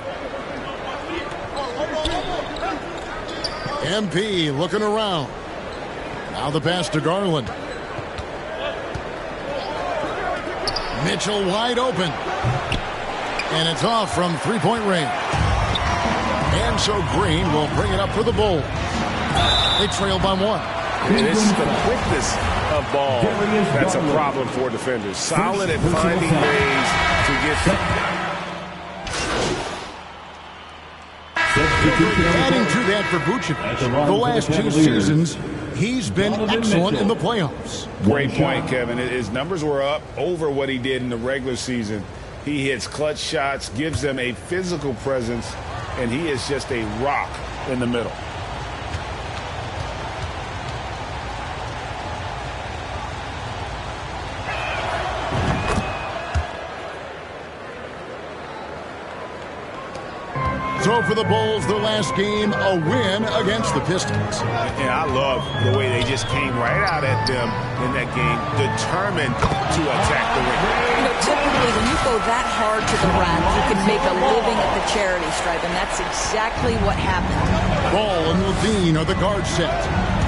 MP looking around. Now the pass to Garland. Mitchell wide open. And it's off from three-point range. And so Green will bring it up for the Bulls. They trail by 1. And it's the quickness of ball that's a problem for defenders. Solid at finding ways to get... Adding to that for Vucevic, the last 2 seasons, he's been excellent in the playoffs. Great point, Kevin. His numbers were up over what he did in the regular season. He hits clutch shots, gives them a physical presence, and he is just a rock in the middle. So for the Bulls, their last game, a win against the Pistons. And I love the way they just came right out at them in that game, determined to attack the ring. You know, typically when you go that hard to the rack, you can make a living at the charity stripe, and that's exactly what happened. Ball and Levine are the guard set.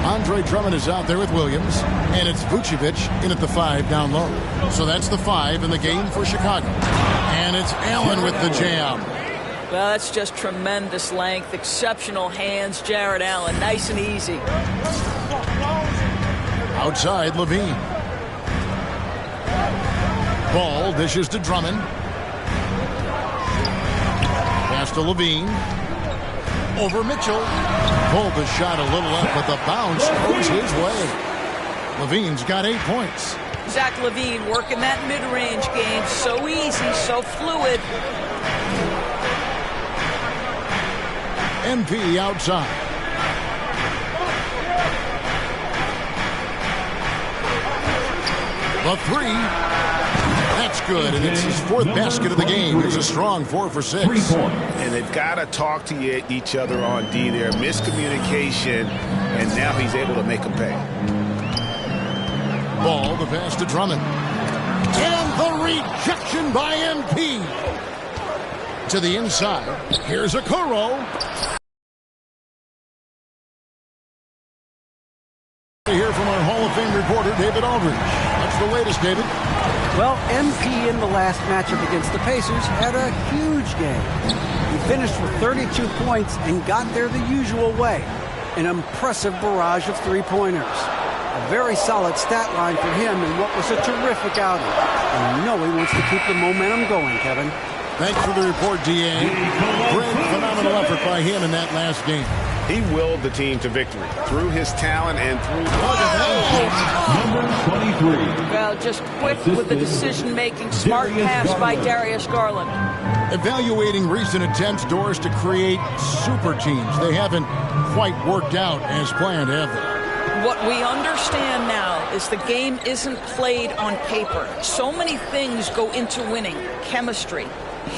Andre Drummond is out there with Williams, and it's Vucevic in at the 5 down low. So that's the 5 in the game for Chicago. And it's Allen with the jam. Well, that's just tremendous length, exceptional hands, Jared Allen, nice and easy. Outside, Levine. Ball dishes to Drummond. Pass to Levine. Over Mitchell. Pulled the shot a little up, but the bounce goes his way. Levine's got 8 points. Zach Levine working that mid-range game. So easy, so fluid. MP outside. The three. That's good, and it's his fourth basket of the game. It's a strong 4 for 6. And they've got to talk to each other on D there. Miscommunication, and now he's able to make them pay. Ball, the pass to Drummond. And the rejection by MP. To the inside. Here's Okoro. Here from our Hall of Fame reporter, David Aldridge. What's the latest, David? Well, MP in the last matchup against the Pacers had a huge game. He finished with 32 points and got there the usual way. An impressive barrage of three-pointers. A very solid stat line for him in what was a terrific outing. And you know he wants to keep the momentum going, Kevin. Thanks for the report, D.A. Great, phenomenal effort by him in that last game. He willed the team to victory through his talent and through... Number 23. Well, just quick with the decision-making. Smart pass by Darius Garland. Evaluating recent attempts, Doris, to create super teams. They haven't quite worked out as planned, have they? What we understand now is the game isn't played on paper. So many things go into winning. Chemistry,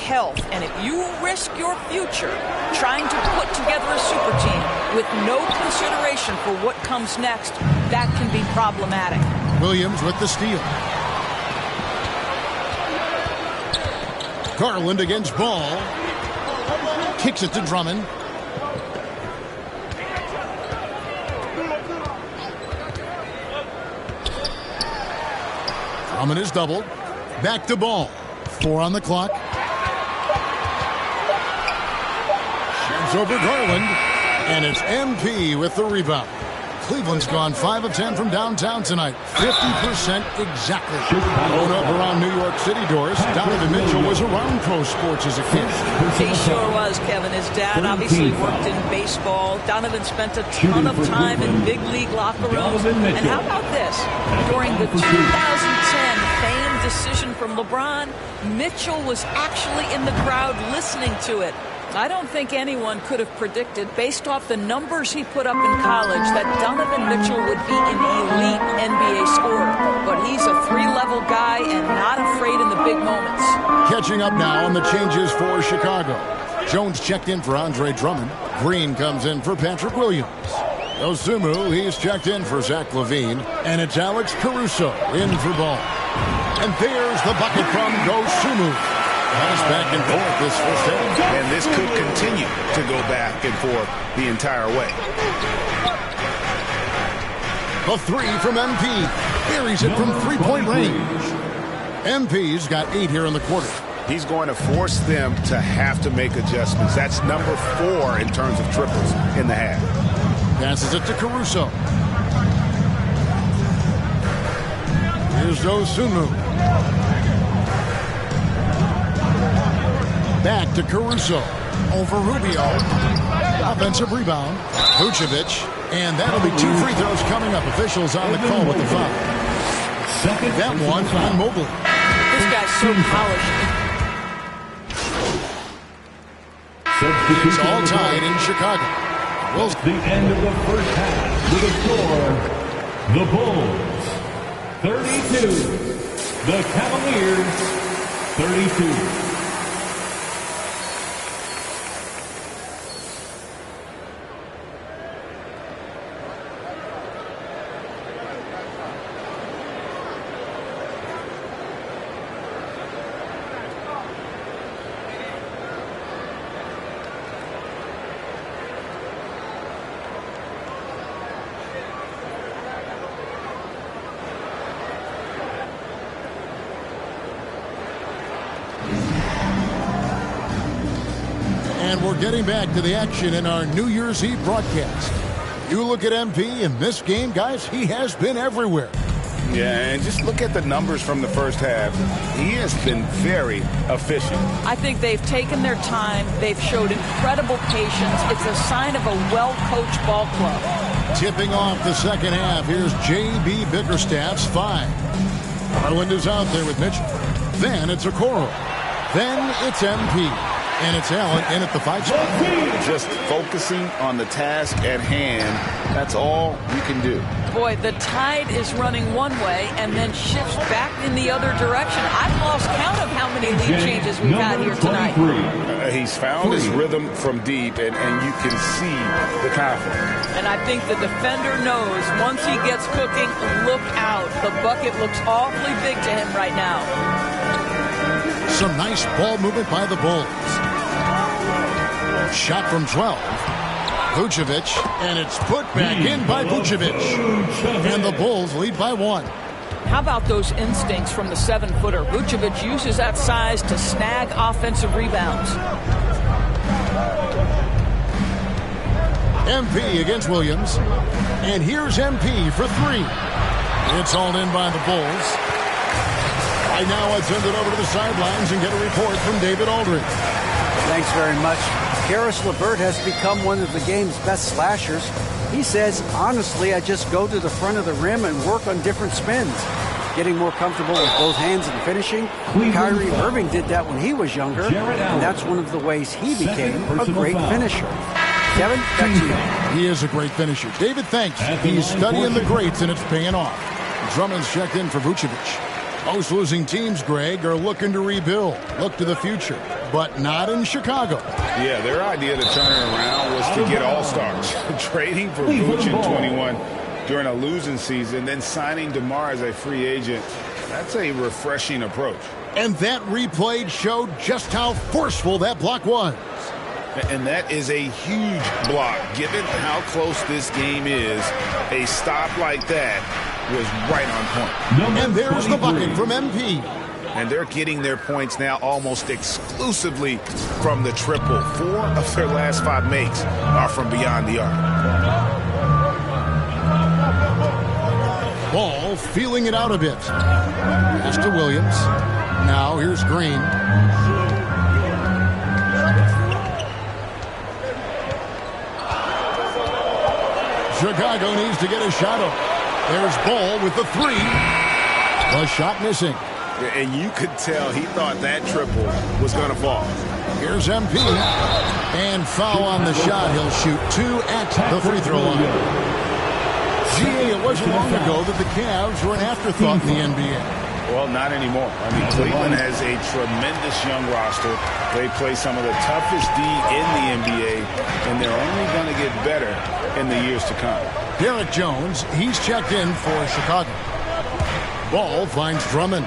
health, and if you risk your future trying to put together a super team with no consideration for what comes next, that can be problematic. Williams with the steal. Garland against Ball. Kicks it to Drummond. Drummond is doubled. Back to Ball. 4 on the clock. Shares over Garland. And it's MP with the rebound. Cleveland's gone 5 of 10 from downtown tonight. 50% exactly. Grown up around New York City, Doris. Donovan Mitchell was around pro sports as a kid. He sure was, Kevin. His dad obviously worked in baseball. Donovan spent a ton of time in big league locker rooms. And how about this? During the 2010 famed decision from LeBron, Mitchell was actually in the crowd listening to it. I don't think anyone could have predicted, based off the numbers he put up in college, that Donovan Mitchell would be an elite NBA scorer. But he's a 3-level guy and not afraid in the big moments. Catching up now on the changes for Chicago. Jones checked in for Andre Drummond. Green comes in for Patrick Williams. Dosunmu, he's checked in for Zach LaVine. And it's Alex Caruso in for Ball. And there's the bucket from Dosunmu. Pass back and forth this first half. And this could continue to go back and forth the entire way. A 3 from MP. Buries it from three-point range. MP's got 8 here in the quarter. He's going to force them to have to make adjustments. That's number 4 in terms of triples in the half. Passes it to Caruso. Here's Dosunmu. Back to Caruso. Over Rubio. Offensive rebound. Vucevic. And that'll be 2 free throws coming up. Officials on the call with the foul. That one on Mobley. This guy's so polished. It's all tied in Chicago. Well, the end of the first half with a score. The Bulls 32. The Cavaliers 32. And we're getting back to the action in our New Year's Eve broadcast. You look at MP in this game, guys, he has been everywhere. Yeah, and just look at the numbers from the first half. He has been very efficient. I think they've taken their time. They've showed incredible patience. It's a sign of a well-coached ball club. Tipping off the second half, here's J.B. Bickerstaff's 5. Garland is out there with Mitchell. Then it's Okoro. Then it's MP. And it's Allen in at the 5 spot. Just focusing on the task at hand. That's all we can do. Boy, the tide is running one way and then shifts back in the other direction. I've lost count of how many lead changes we've had here tonight. He's found his rhythm from deep, and you can see the confidence. And I think the defender knows once he gets cooking, look out. The bucket looks awfully big to him right now. Some nice ball movement by the Bulls. Shot from 12. Vucevic, and it's put back in by Vucevic. And the Bulls lead by 1. How about those instincts from the 7-footer? Vucevic uses that size to snag offensive rebounds. MP against Williams. And here's MP for 3. It's all in by the Bulls. Right now, I send it over to the sidelines and get a report from David Aldridge. Thanks very much. Karis LeVert has become one of the game's best slashers. He says, honestly, I just go to the front of the rim and work on different spins. Getting more comfortable with both hands and finishing. Kyrie Irving did that when he was younger, and that's one of the ways he became a great finisher. Kevin, back to you. He is a great finisher. David, thanks. He's studying the greats, and it's paying off. Drummond's checked in for Vucevic. Most losing teams, Greg, are looking to rebuild, look to the future, but not in Chicago. Yeah, their idea to turn it around was to get all-stars. Trading for Vucevic in 21 during a losing season, then signing DeMar as a free agent. That's a refreshing approach. And that replay showed just how forceful that block was. And that is a huge block. Given how close this game is, a stop like that was right on point. And there's the bucket from MP. And they're getting their points now almost exclusively from the triple. 4 of their last 5 makes are from beyond the arc. Ball feeling it out a bit. Pass to Williams. Now here's Green. Chicago needs to get a shot up. There's Ball with the 3. The shot missing. And you could tell he thought that triple was going to fall. Here's MP. And foul on the shot. He'll shoot 2 at the free throw line. GA, it wasn't long ago that the Cavs were an afterthought in the NBA. Well, not anymore. I mean, Cleveland has a tremendous young roster. They play some of the toughest D in the NBA, and they're only going to get better in the years to come. Derek Jones, he's checked in for Chicago. Ball finds Drummond.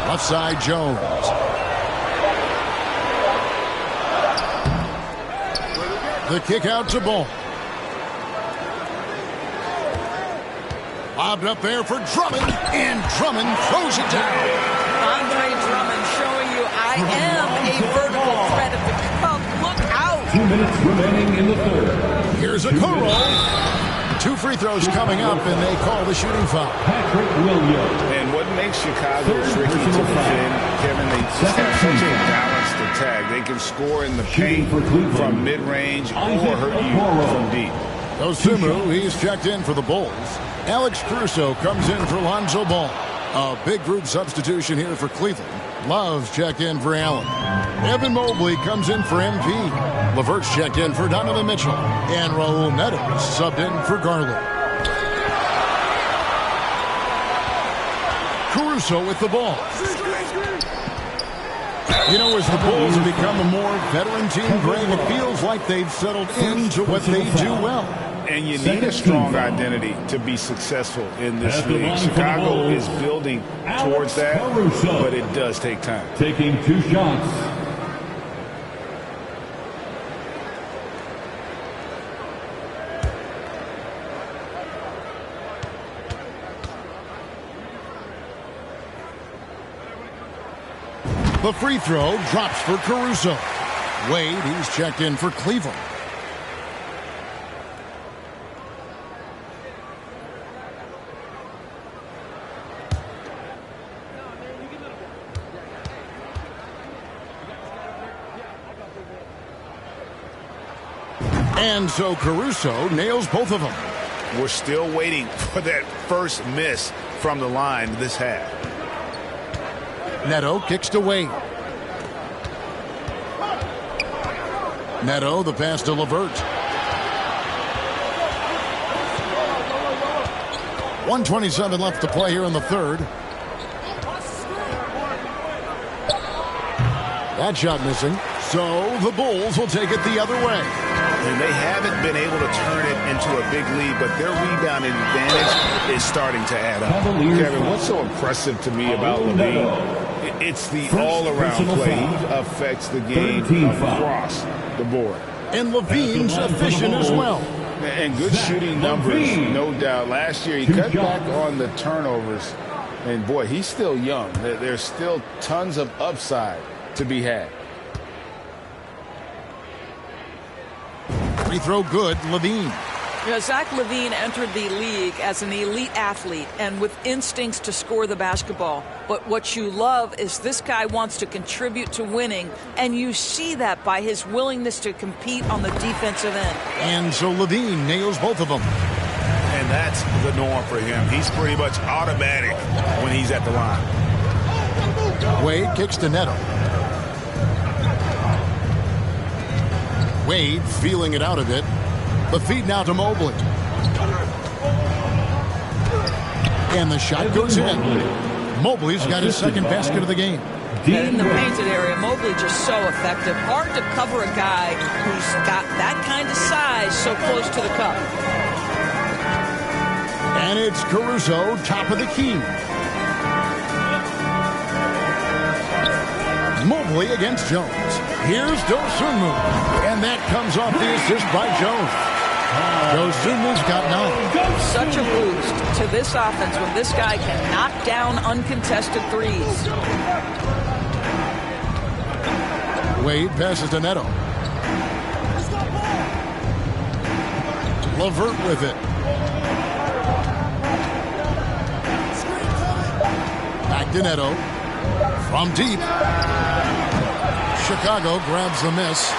Left side, Jones. The kick out to Ball. Lobbed up there for Drummond, and Drummond throws it down. Andre Drummond showing you I am a vertical threat at the cup. Look out. 2 minutes remaining in the third. Here's a Okoro. 2 free throws coming up, and they call the shooting foul. Patrick Williams. And what makes Chicago tricky to defend, Kevin, they just have such a balanced attack. They can score in the paint from mid-range or hurt you from deep. Dosunmu, he's checked in for the Bulls. Alex Caruso comes in for Lonzo Ball. A big group substitution here for Cleveland. Love's checked in for Allen. Evan Mobley comes in for MP. LeVert's checked in for Donovan Mitchell. And Raul Neto subbed in for Garland. Caruso with the ball. You know, as the Bulls have become a more veteran team, Greg, it feels like they've settled into what they do well. And you need a strong identity to be successful in this league. Chicago is building towards that, but it does take time. Taking 2 shots. The free throw drops for Caruso. Wade, he's checked in for Cleveland. And so Caruso nails both of them. We're still waiting for that first miss from the line this half. Neto kicks to Wade. Neto, the pass to LeVert. 1:27 left to play here in the third. That shot missing. So the Bulls will take it the other way. And they haven't been able to turn it into a big lead, but their rebounding advantage is starting to add up. Kevin, what's so impressive to me about LaVine? It's the all-around play. He affects the game across the board. And LaVine's efficient as well. And good shooting numbers, no doubt. Last year, he cut back on the turnovers. And, boy, he's still young. There's still tons of upside to be had. Free throw good, LaVine. You know, Zach LaVine entered the league as an elite athlete and with instincts to score the basketball. But what you love is this guy wants to contribute to winning, and you see that by his willingness to compete on the defensive end. And so LaVine nails both of them. And that's the norm for him. He's pretty much automatic when he's at the line. Wade kicks to Neto. Wade feeling it out a bit. The feed now to Mobley. And the shot goes in. Mobley's got his second basket of the game. In the painted area, Mobley just so effective. Hard to cover a guy who's got that kind of size so close to the cup. And it's Caruso, top of the key. Mobley against Jones. Here's Dosunmu. And that comes off the assist by Jones. Dosunmu's got 9. Such a boost to this offense when this guy can knock down uncontested threes. Wade passes to Neto. LeVert with it. Back to Neto. From deep. Chicago grabs the miss.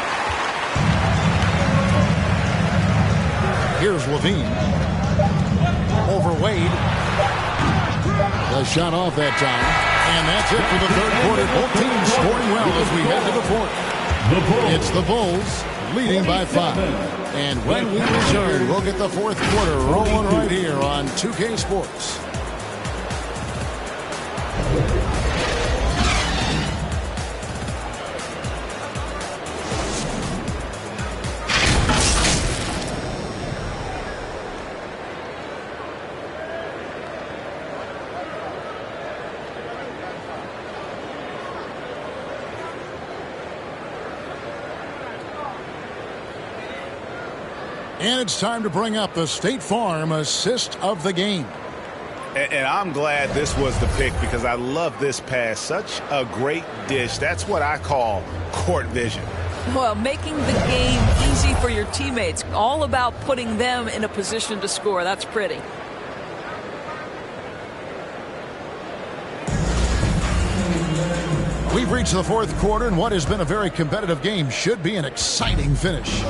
Here's LaVine. Over Wade. The shot off that time. And that's it for the third quarter. Both teams scoring well as we head to the fourth. It's the Bulls leading by 5. And when we return, we'll get the fourth quarter rolling right here on 2K Sports. And it's time to bring up the State Farm assist of the game. And I'm glad this was the pick because I love this pass. Such a great dish. That's what I call court vision. Well, making the game easy for your teammates. All about putting them in a position to score. That's pretty. We've reached the fourth quarter, and what has been a very competitive game should be an exciting finish.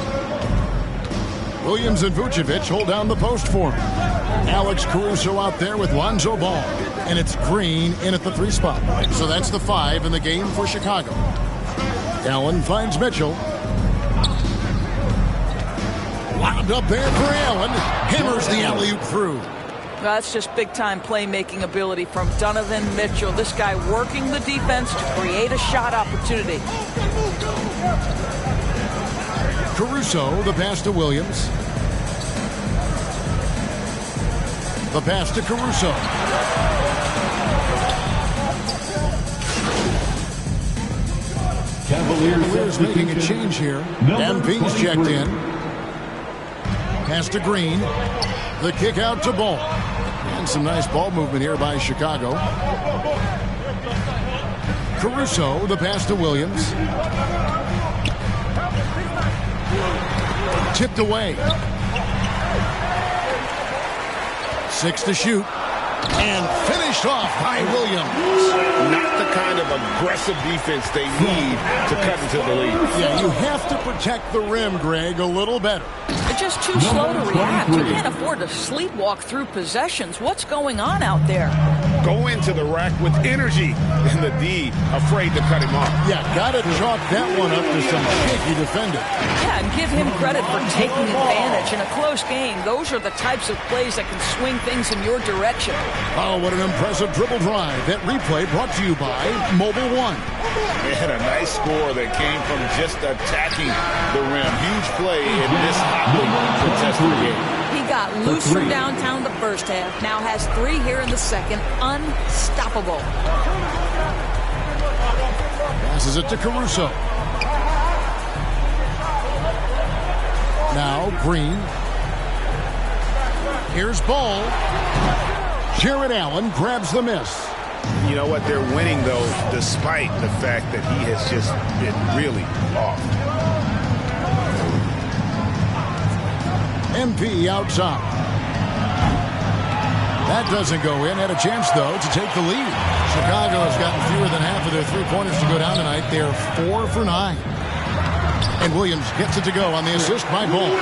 Williams and Vucevic hold down the post for him. Alex Caruso out there with Lonzo Ball. And it's Green in at the 3 spot. So that's the 5 in the game for Chicago. Allen finds Mitchell. Lobbed up there for Allen. Hammers the alley-oop through. That's just big-time playmaking ability from Donovan Mitchell. This guy working the defense to create a shot opportunity. Caruso, the pass to Williams. The pass to Caruso. Cavaliers making a change here. MP's checked in. Pass to Green. The kick out to Ball. And some nice ball movement here by Chicago. Caruso, the pass to Williams. Tipped away. 6 to shoot. And finished off by Williams. Not the kind of aggressive defense they need to cut into the lead. Yeah, you have to protect the rim, Greg, a little better. They're just too slow to react. You can't afford to sleepwalk through possessions. What's going on out there? go into the rack with energy, and the D afraid to cut him off. Yeah, got to chalk that one up to some shaky defending. Yeah, and give him credit for taking advantage in a close game. Those are the types of plays that can swing things in your direction. Oh, what an impressive dribble drive. That replay brought to you by Mobile One. And a nice score that came from just attacking the rim. Huge play in this hotly contested game. He got loose from downtown the first half. Now has 3 here in the second. Unstoppable. Passes it to Caruso. Now Green. Here's Ball. Jared Allen grabs the miss. You know what? They're winning, though, despite the fact that he has just been really off. MP outside. That doesn't go in. Had a chance, though, to take the lead. Chicago has gotten fewer than half of their three-pointers to go down tonight. They're 4 for 9. And Williams gets it to go on the assist by Ball.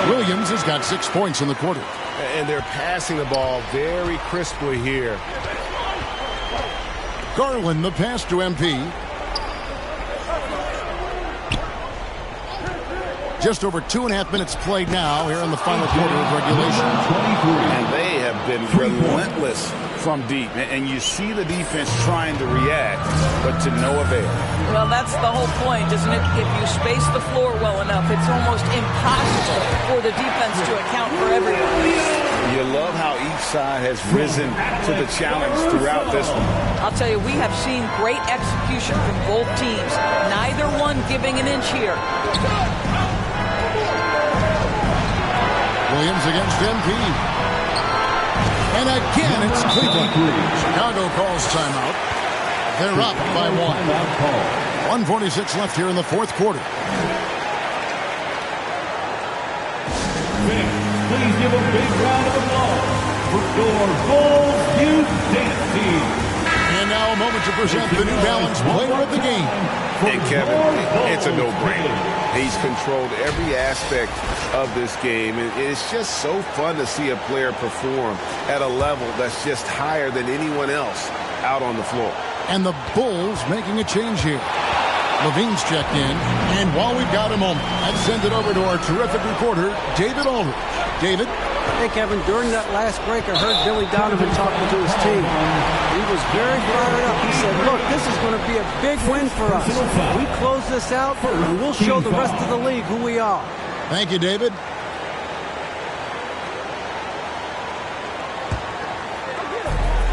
Williams has got 6 points in the quarter. And they're passing the ball very crisply here. Garland, the pass to MP. Just over 2.5 minutes played now here in the final quarter of regulation. And they have been relentless from deep. And you see the defense trying to react, but to no avail. Well, that's the whole point, isn't it? If you space the floor well enough, it's almost impossible for the defense to account for everyone. You love how each side has risen to the challenge throughout this one. I'll tell you, we have seen great execution from both teams. Neither one giving an inch here. Williams against MP. And again, it's Cleveland. Chicago calls timeout. They're up by 1. 1:46 left here in the fourth quarter. Please give a big round of applause for your Bulls Youth Dance Team. And now a moment to present the New Balance Player of the Game. And Kevin, it's a no-brainer. He's controlled every aspect of this game. And it's just so fun to see a player perform at a level that's just higher than anyone else out on the floor. And the Bulls making a change here. Levine's checked in, and while we've got a moment, let's send it over to our terrific reporter, David Aldridge. David? Hey, Kevin, during that last break, I heard Billy Donovan talking to his team. He was very fired up. He said, look, this is going to be a big win for us. We close this out, and we'll show the rest of the league who we are. Thank you, David.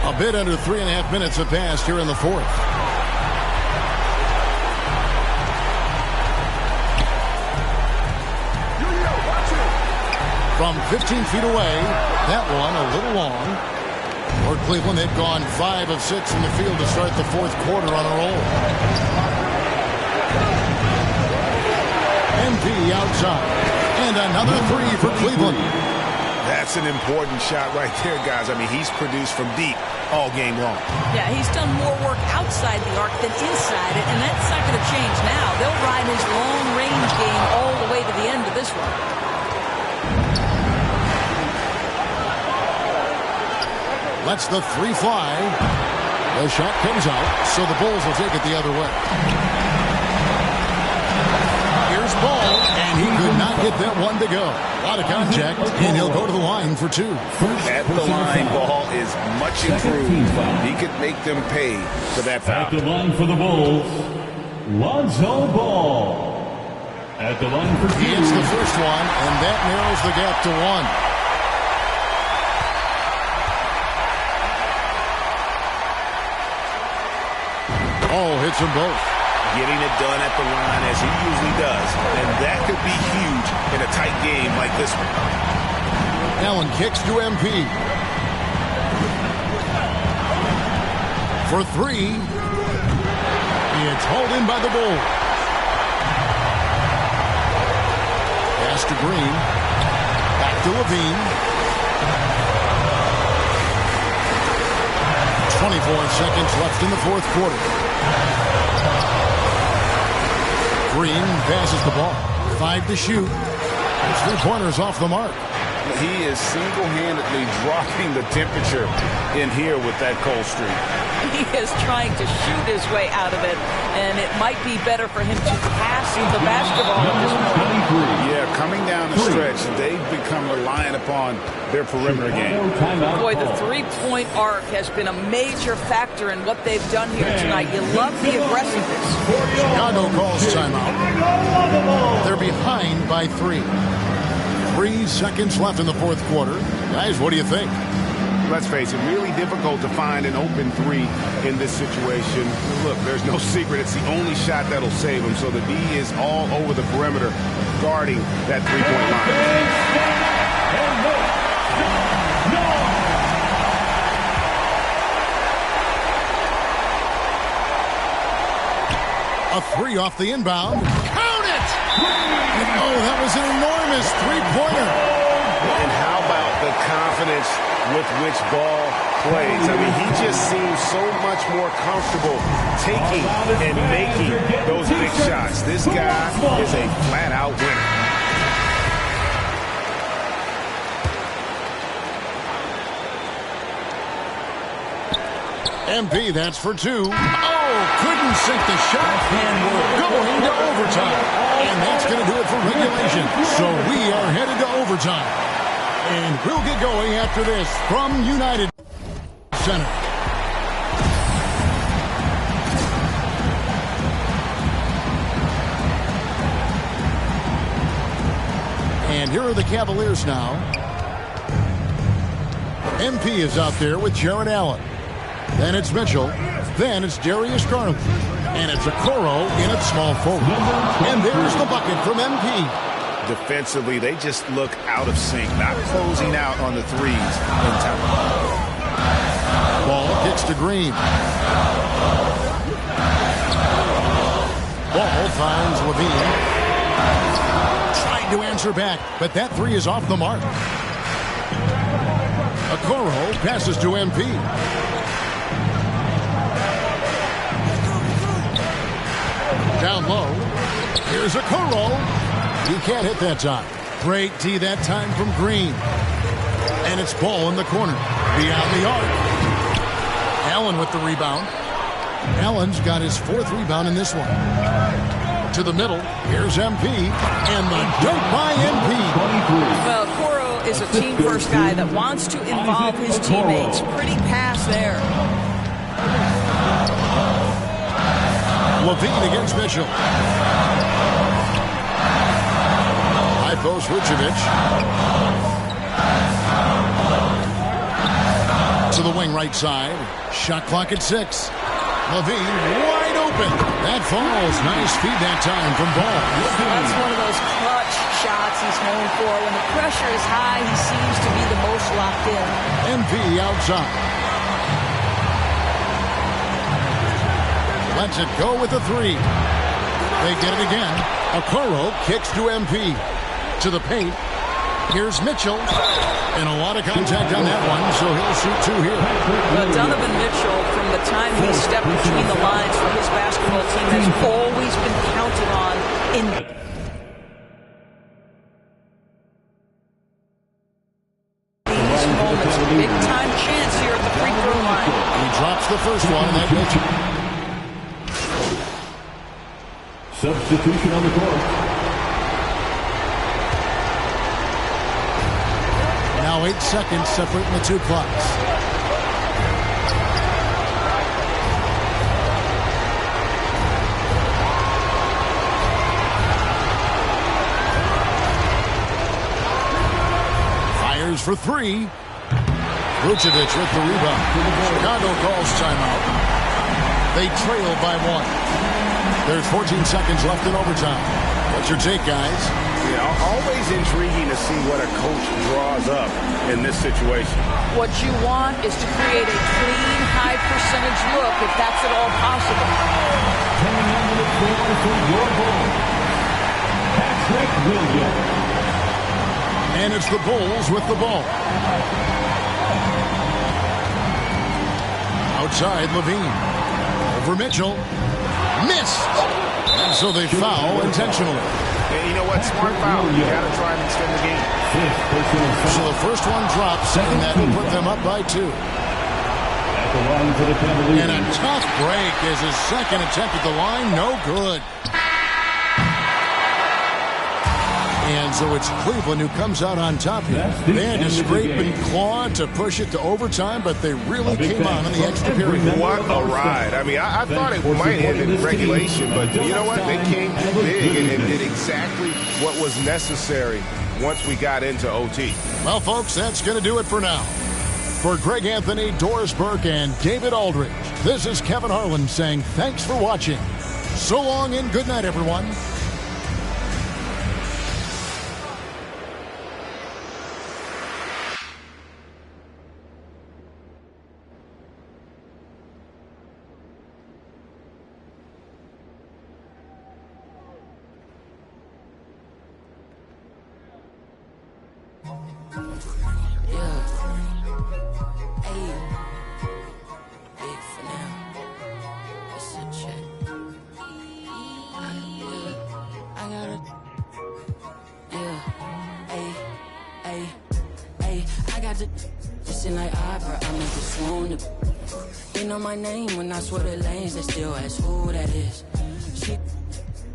A bit under 3.5 minutes have passed here in the fourth. From 15 feet away, that one a little long. For Cleveland, they've gone 5 of 6 in the field to start the fourth quarter on a roll. MP outside. And another 3 for Cleveland. That's an important shot right there, guys. I mean, he's produced from deep all game long. Yeah, he's done more work outside the arc than inside it, and that's not going to change now. They'll ride his long-range game all the way to the end of this one. Lets the 3 fly. The shot comes out, so the Bulls will take it the other way. Here's Ball, and he could not get that one to go. A lot of contact, and he'll go to the line for 2. At the line, Ball is much improved. He could make them pay for that foul. At the line for the Bulls, Lonzo Ball. At the line for 2. He hits the first one, and that narrows the gap to 1. Oh, hits them both. Getting it done at the line as he usually does. And that could be huge in a tight game like this one. Allen kicks to MP. For 3. It's hauled in by the Bulls. Pass to Green. Back to Levine. 24 seconds left in the fourth quarter. Green passes the ball. 5 to shoot. 3-pointers off the mark. He is single-handedly dropping the temperature in here with that cold streak. He is trying to shoot his way out of it, and it might be better for him to pass the basketball at this point. Yeah, coming down the stretch, they've become reliant upon their perimeter game. Boy, the three-point arc has been a major factor in what they've done here tonight. You love the aggressiveness. Chicago calls timeout. They're behind by 3. 3 seconds left in the fourth quarter. Guys, what do you think? Let's face it, really difficult to find an open 3 in this situation. Look, there's no secret. It's the only shot that'll save him. So the D is all over the perimeter guarding that three-point line. A 3 off the inbound. Count it! Oh, that was an enormous three-pointer. And how about the confidence with which Ball plays? I mean, he just seems so much more comfortable taking and making those big shots. This guy is a flat-out winner. MP, that's for 2. Oh, couldn't sink the shot. Going to overtime. And that's going to do it for regulation. So we are headed to overtime. And we'll get going after this from United Center. And here are the Cavaliers now. MP is out there with Jarrett Allen. Then it's Mitchell. Then it's Darius Garland. And it's Okoro in at small forward. And there's the bucket from MP. Defensively, they just look out of sync, not closing out on the threes in time. Ball kicks to Green. Ball finds Levine. Trying to answer back, but that 3 is off the mark. Okoro passes to MP. Down low. Here's Okoro. He can't hit that time. Great D that time from Green. And it's Ball in the corner. Beyond the arc. Allen with the rebound. Allen's got his 4th rebound in this one. To the middle. Here's MP. And the dunk by MP. Well, Okoro is a team-first guy that wants to involve his teammates. Pretty pass there. Levine against Mitchell. High post Vucevic. To the wing right side. Shot clock at 6. Levine wide open. That falls. Nice feed that time from Ball. That's one of those clutch shots he's known for. When the pressure is high, he seems to be the most locked in. MP outside. Lets it go with a 3. They get it again. Okoro kicks to MP. To the paint. Here's Mitchell. And a lot of contact on that one, so he'll shoot 2 here. But Donovan Mitchell, from the time he stepped between the lines for his basketball team, has always been counted on in these moments. Big time chance here at the free throw line. He drops the first one, and that makes it. Substitution on the court. Now 8 seconds separating the 2 clocks. Fires for 3. Vucevic with the rebound. Chicago calls timeout. They trail by 1. There's 14 seconds left in overtime. What's your take, guys? Yeah, always intriguing to see what a coach draws up in this situation. What you want is to create a clean, high-percentage look, if that's at all possible. Coming on to the floor for your ball, Patrick Williams. And it's the Bulls with the ball. Outside, Levine. Over Mitchell. Missed. And so they foul intentionally. And you know what? Smart foul. You got to try and extend the game. So the first one drops, and that will put them up by 2. And a tough break is his second attempt at the line. No good. And so it's Cleveland who comes out on top here. They had to scrape and claw to push it to overtime, but they really came on in the extra period. What a ride. I mean, I thought it might end in regulation, but you know what? They came big and did exactly what was necessary once we got into OT. Well, folks, that's going to do it for now. For Greg Anthony, Doris Burke, and David Aldridge, this is Kevin Harlan saying thanks for watching. So long and good night, everyone. My name when I swear the lanes, they still ask who that is. She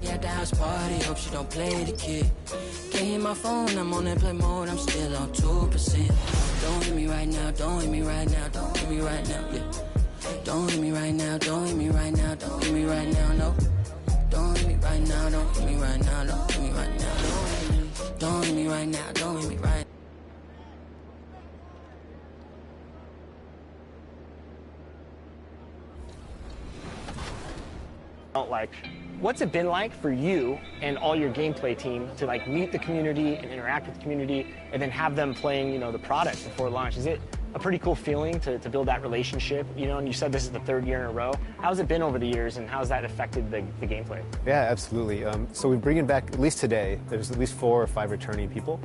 at the house party, hope she don't play the kid. Can't hear my phone, I'm on airplane mode, I'm still on 2%. Don't hit me right now, don't hit me right now, don't hit me right now, yeah. Don't hit me right now, don't hit me right now, don't hit me right now, no. Don't hit me right now, don't hit me right now, don't hit me right now, don't hit me right now, don't hit me right now. Like, what's it been like for you and all your gameplay team to like meet the community and interact with the community and then have them playing, you know, the product before launch? Is it a pretty cool feeling to build that relationship, you know? And you said this is the 3rd year in a row. How's it been over the years, and how's that affected the gameplay? Yeah, absolutely. So we're bringing back, at least today, there's at least 4 or 5 returning people.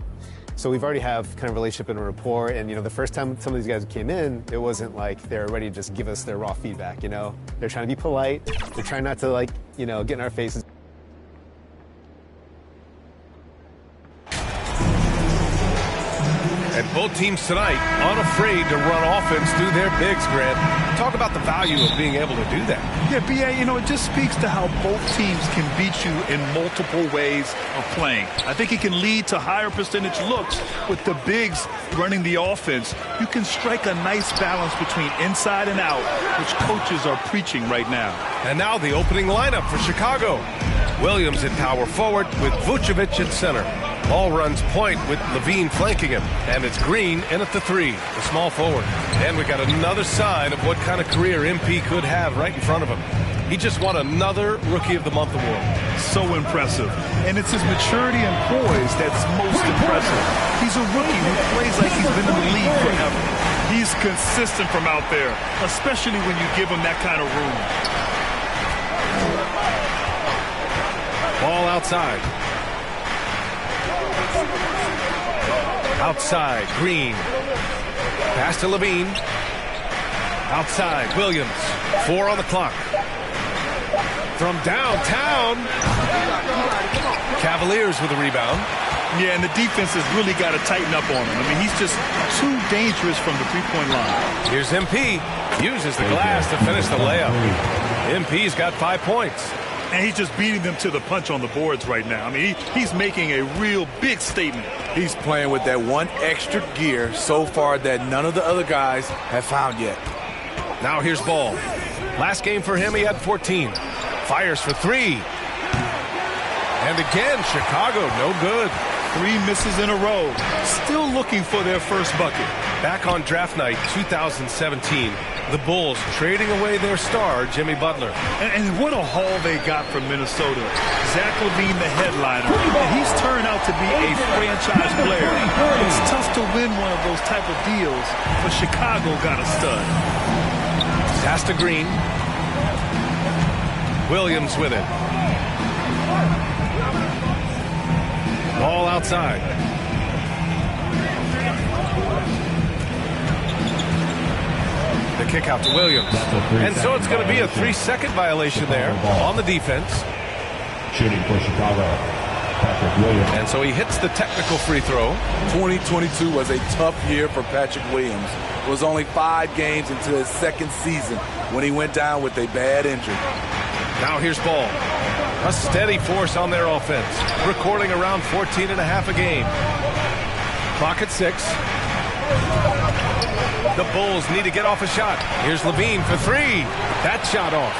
So we've already have kind of relationship and a rapport, and you know, the first time some of these guys came in, it wasn't like they're ready to just give us their raw feedback, you know? They're trying to be polite, they're trying not to like, you know, get in our faces. And both teams tonight unafraid to run offense through their bigs, Grant. Talk about the value of being able to do that. Yeah, B.A., you know, it just speaks to how both teams can beat you in multiple ways of playing. I think it can lead to higher percentage looks with the bigs running the offense. You can strike a nice balance between inside and out, which coaches are preaching right now. And now the opening lineup for Chicago. Williams at power forward with Vucevic at center. Ball runs point with Levine flanking him. And it's Green in at the 3, the small forward. And we got another sign of what kind of career MP could have right in front of him. He just won another Rookie of the Month award. So impressive. And it's his maturity and poise that's most impressive. He's a rookie who plays like he's been in the league forever. He's consistent from out there, especially when you give him that kind of room. Ball outside. Outside, Green. Pass to Levine. Outside, Williams. 4 on the clock. From downtown. Cavaliers with a rebound. Yeah, and the defense has really got to tighten up on him. I mean, he's just too dangerous from the three-point line. Here's MP. Uses the glass to finish the layup. MP's got 5 points. And he's just beating them to the punch on the boards right now. I mean, he's making a real big statement. He's playing with that one extra gear so far that none of the other guys have found yet. Now here's Ball. Last game for him, he had 14. Fires for 3. And again, Chicago, no good. 3 misses in a row. Still looking for their first bucket. Back on draft night 2017, the Bulls trading away their star, Jimmy Butler. And what a haul they got from Minnesota. Zach LaVine, the headliner. And he's turned out to be a franchise player. It's tough to win one of those type of deals, but Chicago got a stud. Pass to Green. Williams with it. Ball outside. The kick out to Williams. And so it's going to be a 3-second violation there on the defense. Shooting for Chicago. And so he hits the technical free throw. 2022 was a tough year for Patrick Williams. It was only 5 games into his second season when he went down with a bad injury. Now here's Ball. A steady force on their offense, recording around 14 and a half a game. Clock at 6. The Bulls need to get off a shot. Here's Levine for 3. That shot off.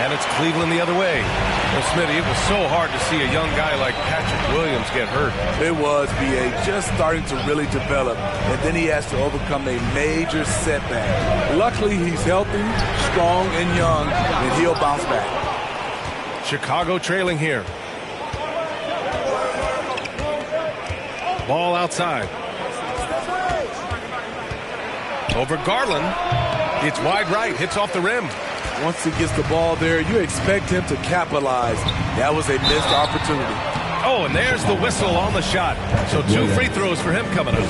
And it's Cleveland the other way. Well, Smitty, it was so hard to see a young guy like Patrick Williams get hurt. It was, B.A., just starting to really develop, and then he has to overcome a major setback. Luckily, he's healthy, strong, and young, and he'll bounce back. Chicago trailing here. Ball outside. Over Garland. It's wide right, hits off the rim. Once he gets the ball there, you expect him to capitalize. That was a missed opportunity. Oh, and there's the whistle on the shot. So 2 free throws for him coming up.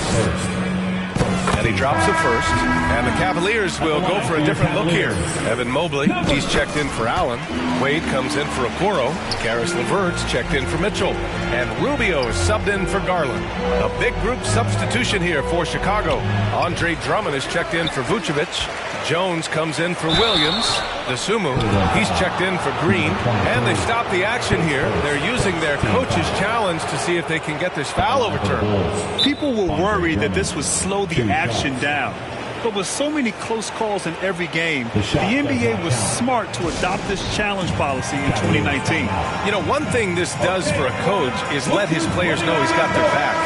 And he drops it first. And the Cavaliers will go for a different look here. Evan Mobley, he's checked in for Allen. Wade comes in for Okoro. Karis LeVert's checked in for Mitchell. And Rubio is subbed in for Garland. A big group substitution here for Chicago. Andre Drummond is checked in for Vucevic. Jones comes in for Williams. Dosunmu, he's checked in for Green. And they stop the action here. They're using their coach's challenge to see if they can get this foul overturned. People were worried that this would slow the action down. But with so many close calls in every game, the NBA was smart to adopt this challenge policy in 2019. You know, one thing this does for a coach is let his players know he's got their back.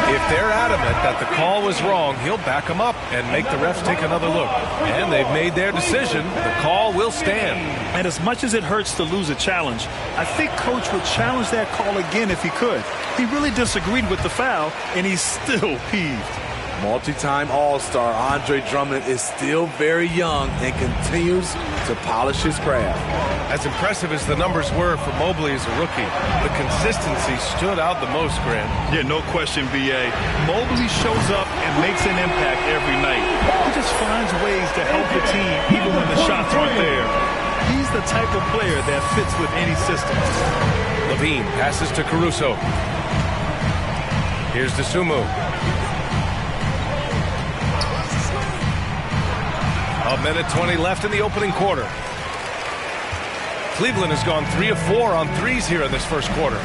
If they're adamant that the call was wrong, he'll back them up and make the refs take another look. And they've made their decision. The call will stand. And as much as it hurts to lose a challenge, I think Coach would challenge that call again if he could. He really disagreed with the foul, and he's still peeved. Multi-time All-Star Andre Drummond is still very young and continues to polish his craft. As impressive as the numbers were for Mobley as a rookie, the consistency stood out the most, Grant. Yeah, no question, B.A. Mobley shows up and makes an impact every night. He just finds ways to help the team even when the shots aren't there. He's the type of player that fits with any system. Levine passes to Caruso. Here's Dosunmu. A minute 20 left in the opening quarter. Cleveland has gone 3 of 4 on threes here in this first quarter.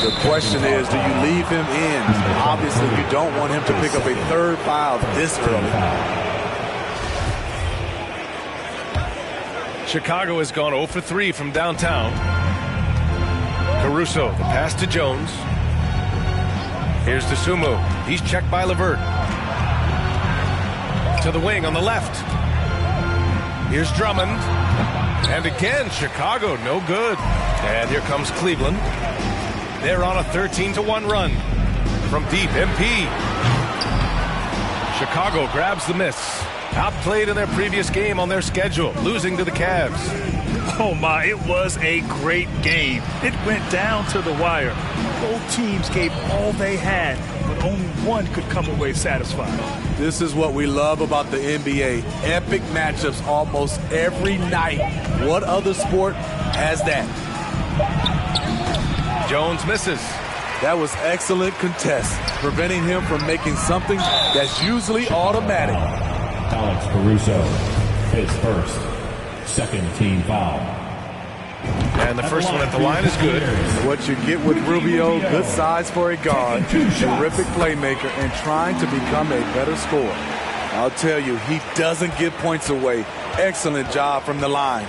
The question is, do you leave him in? Obviously, you don't want him to pick up a third foul this early. Chicago has gone 0 for 3 from downtown. Caruso, the pass to Jones. Here's Dosunmu. He's checked by LeVert. To the wing on the left. Here's Drummond. And again, Chicago, no good. And here comes Cleveland. They're on a 13-1 run. From deep, MP. Chicago grabs the miss. Outplayed in their previous game on their schedule, losing to the Cavs. Oh my, it was a great game. It went down to the wire. Both teams gave all they had, but only one could come away satisfied. This is what we love about the NBA. Epic matchups almost every night. What other sport has that? Jones misses. That was excellent contest, preventing him from making something that's usually automatic. Alex Caruso, his first, second team foul. And the first one at the line is good. What you get with Rubio, good size for a guard, terrific playmaker, and trying to become a better scorer. I'll tell you, he doesn't give points away. Excellent job from the line.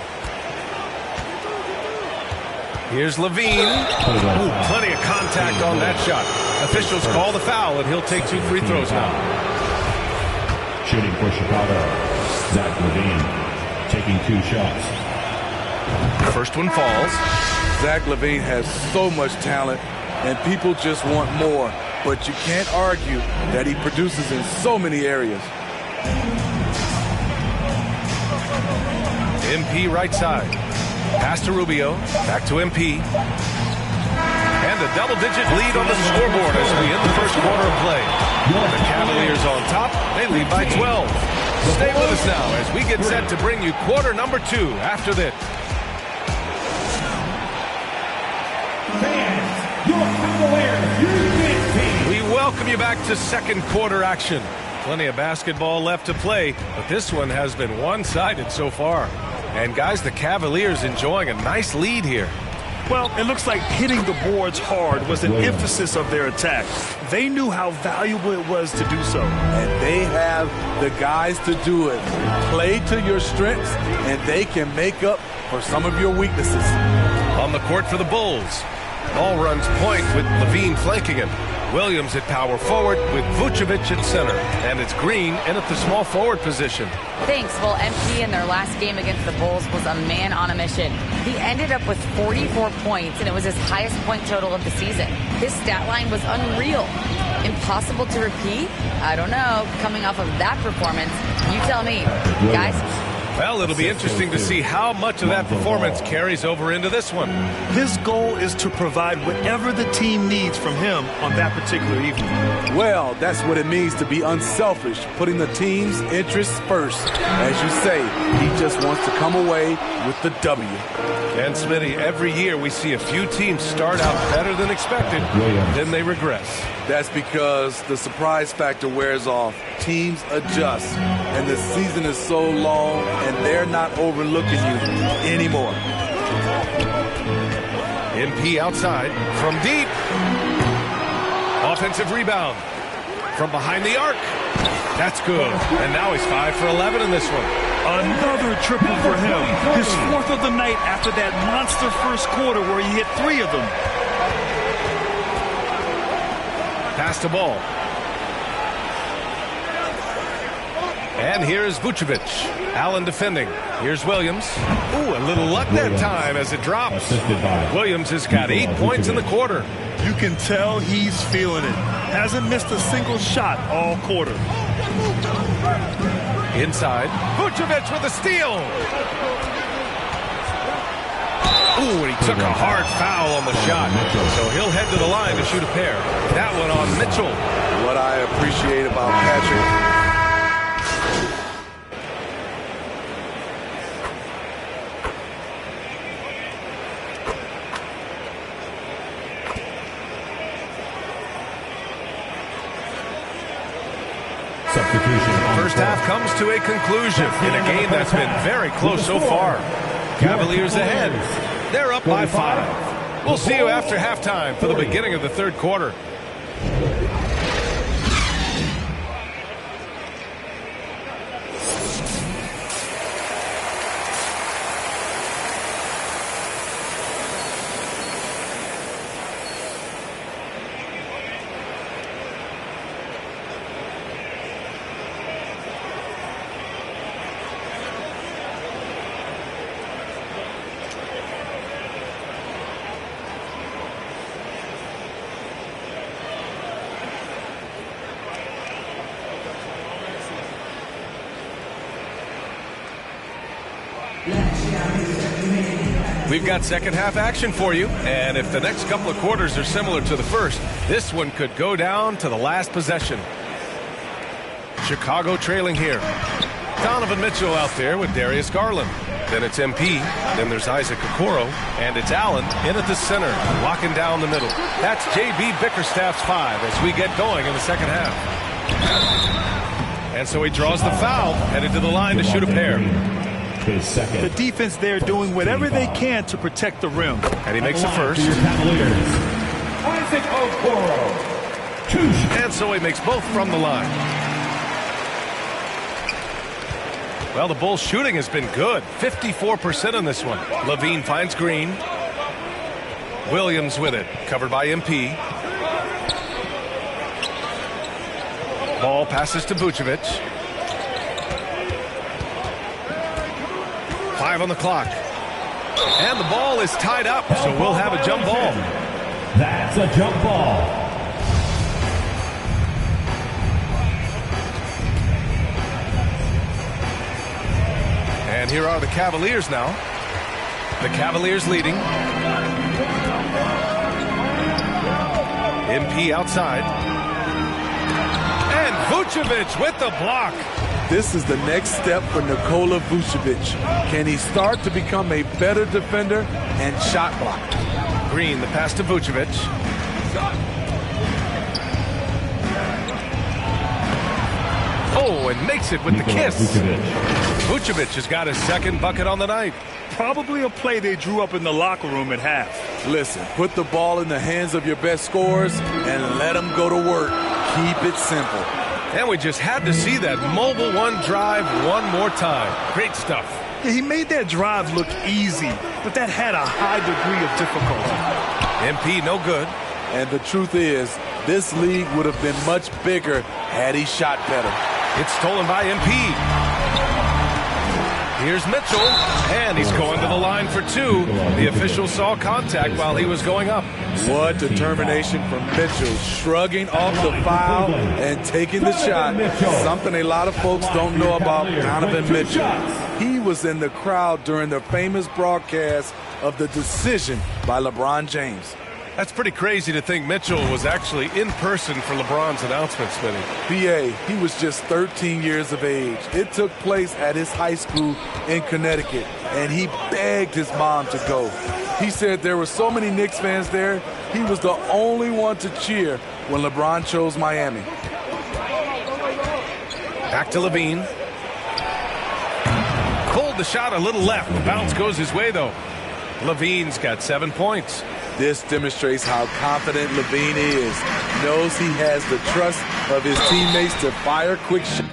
Here's Levine. Ooh, plenty of contact on that shot. Officials call the foul, and he'll take 2 free throws now. Shooting for Chicago, Zach Levine, taking 2 shots. First one falls. Zach Levine has so much talent, and people just want more. But you can't argue that he produces in so many areas. MP right side. Pass to Rubio. Back to MP. And a double-digit lead on the scoreboard as we end the first quarter of play. The Cavaliers on top. They lead by 12. Stay with us now as we get set to bring you quarter number 2 after this. welcome you back to second quarter action. Plenty of basketball left to play, but this one has been one-sided so far. And guys, the Cavaliers enjoying a nice lead here. Well, it looks like hitting the boards hard was an emphasis of their attack. They knew how valuable it was to do so. And they have the guys to do it. Play to your strengths, and they can make up for some of your weaknesses. On the court for the Bulls. Ball runs point with Levine flanking him. Williams at power forward with Vucevic at center. And it's Green in at the small forward position. Thanks. Well, MP in their last game against the Bulls was a man on a mission. He ended up with 44 points, and it was his highest point total of the season. His stat line was unreal. Impossible to repeat? I don't know. Coming off of that performance, you tell me. Guys? Well, it'll be interesting to see how much of that performance carries over into this one. His goal is to provide whatever the team needs from him on that particular evening. Well, that's what it means to be unselfish, putting the team's interests first. As you say, he just wants to come away with the W. And Smitty, every year we see a few teams start out better than expected, then they regress. That's because the surprise factor wears off. Teams adjust, and the season is so long, and they're not overlooking you anymore. MP outside from deep. Offensive rebound from behind the arc. That's good. And now he's 5 for 11 in this one. Another triple for him. His fourth of the night after that monster first quarter where he hit 3 of them. Pass the ball. And here's Vucevic. Allen defending. Here's Williams. Ooh, a little luck that time as it drops. Williams has got 8 points in the quarter. You can tell he's feeling it. Hasn't missed a single shot all quarter. Inside. Vucevic with a steal. Ooh, and he took a hard foul on the shot. So he'll head to the line to shoot a pair. That one on Mitchell. What I appreciate about Patrick. First half comes to a conclusion in a game that's been very close so far. Cavaliers ahead. They're up by 5. We'll see you after halftime for the beginning of the third quarter. We've got second half action for you, and if the next couple of quarters are similar to the first, this one could go down to the last possession. Chicago trailing here. Donovan Mitchell out there with Darius Garland. Then it's MP, then there's Isaac Okoro, and it's Allen in at the center, locking down the middle. That's J.B. Bickerstaff's 5 as we get going in the second half. And so he draws the foul, headed to the line to shoot a pair. The defense there doing whatever they can to protect the rim. And he makes the first. Isaac Okoro. And so he makes both from the line. Well, the Bulls' shooting has been good. 54% on this one. Levine finds Green. Williams with it. Covered by MP. Ball passes to Vucevic. 5 on the clock. And the ball is tied up, so we'll have a jump ball. That's a jump ball. And here are the Cavaliers now. The Cavaliers leading. MP outside. And Vucevic with the block. This is the next step for Nikola Vucevic. Can he start to become a better defender and shot blocker? Green, the pass to Vucevic. Oh, and makes it with the kiss. Vucevic has got his second bucket on the night. Probably a play they drew up in the locker room at half. Listen, put the ball in the hands of your best scorers and let them go to work. Keep it simple. And we just had to see that mobile one drive one more time. Great stuff. Yeah, he made that drive look easy, but that had a high degree of difficulty. MP no good. And the truth is, this league would have been much bigger had he shot better. It's stolen by MP. Here's Mitchell, and he's going to the line for two. The official saw contact while he was going up. What determination from Mitchell, shrugging off the foul and taking the shot. Something a lot of folks don't know about Donovan Mitchell. He was in the crowd during the famous broadcast of the decision by LeBron James. That's pretty crazy to think Mitchell was actually in person for LeBron's announcement, Smitty. B.A., he was just 13 years of age. It took place at his high school in Connecticut, and he begged his mom to go. He said there were so many Knicks fans there, he was the only one to cheer when LeBron chose Miami. Back to Levine. Pulled the shot a little left. The bounce goes his way, though. Levine's got 7 points. This demonstrates how confident Levine is. Knows he has the trust of his teammates to fire quick shots.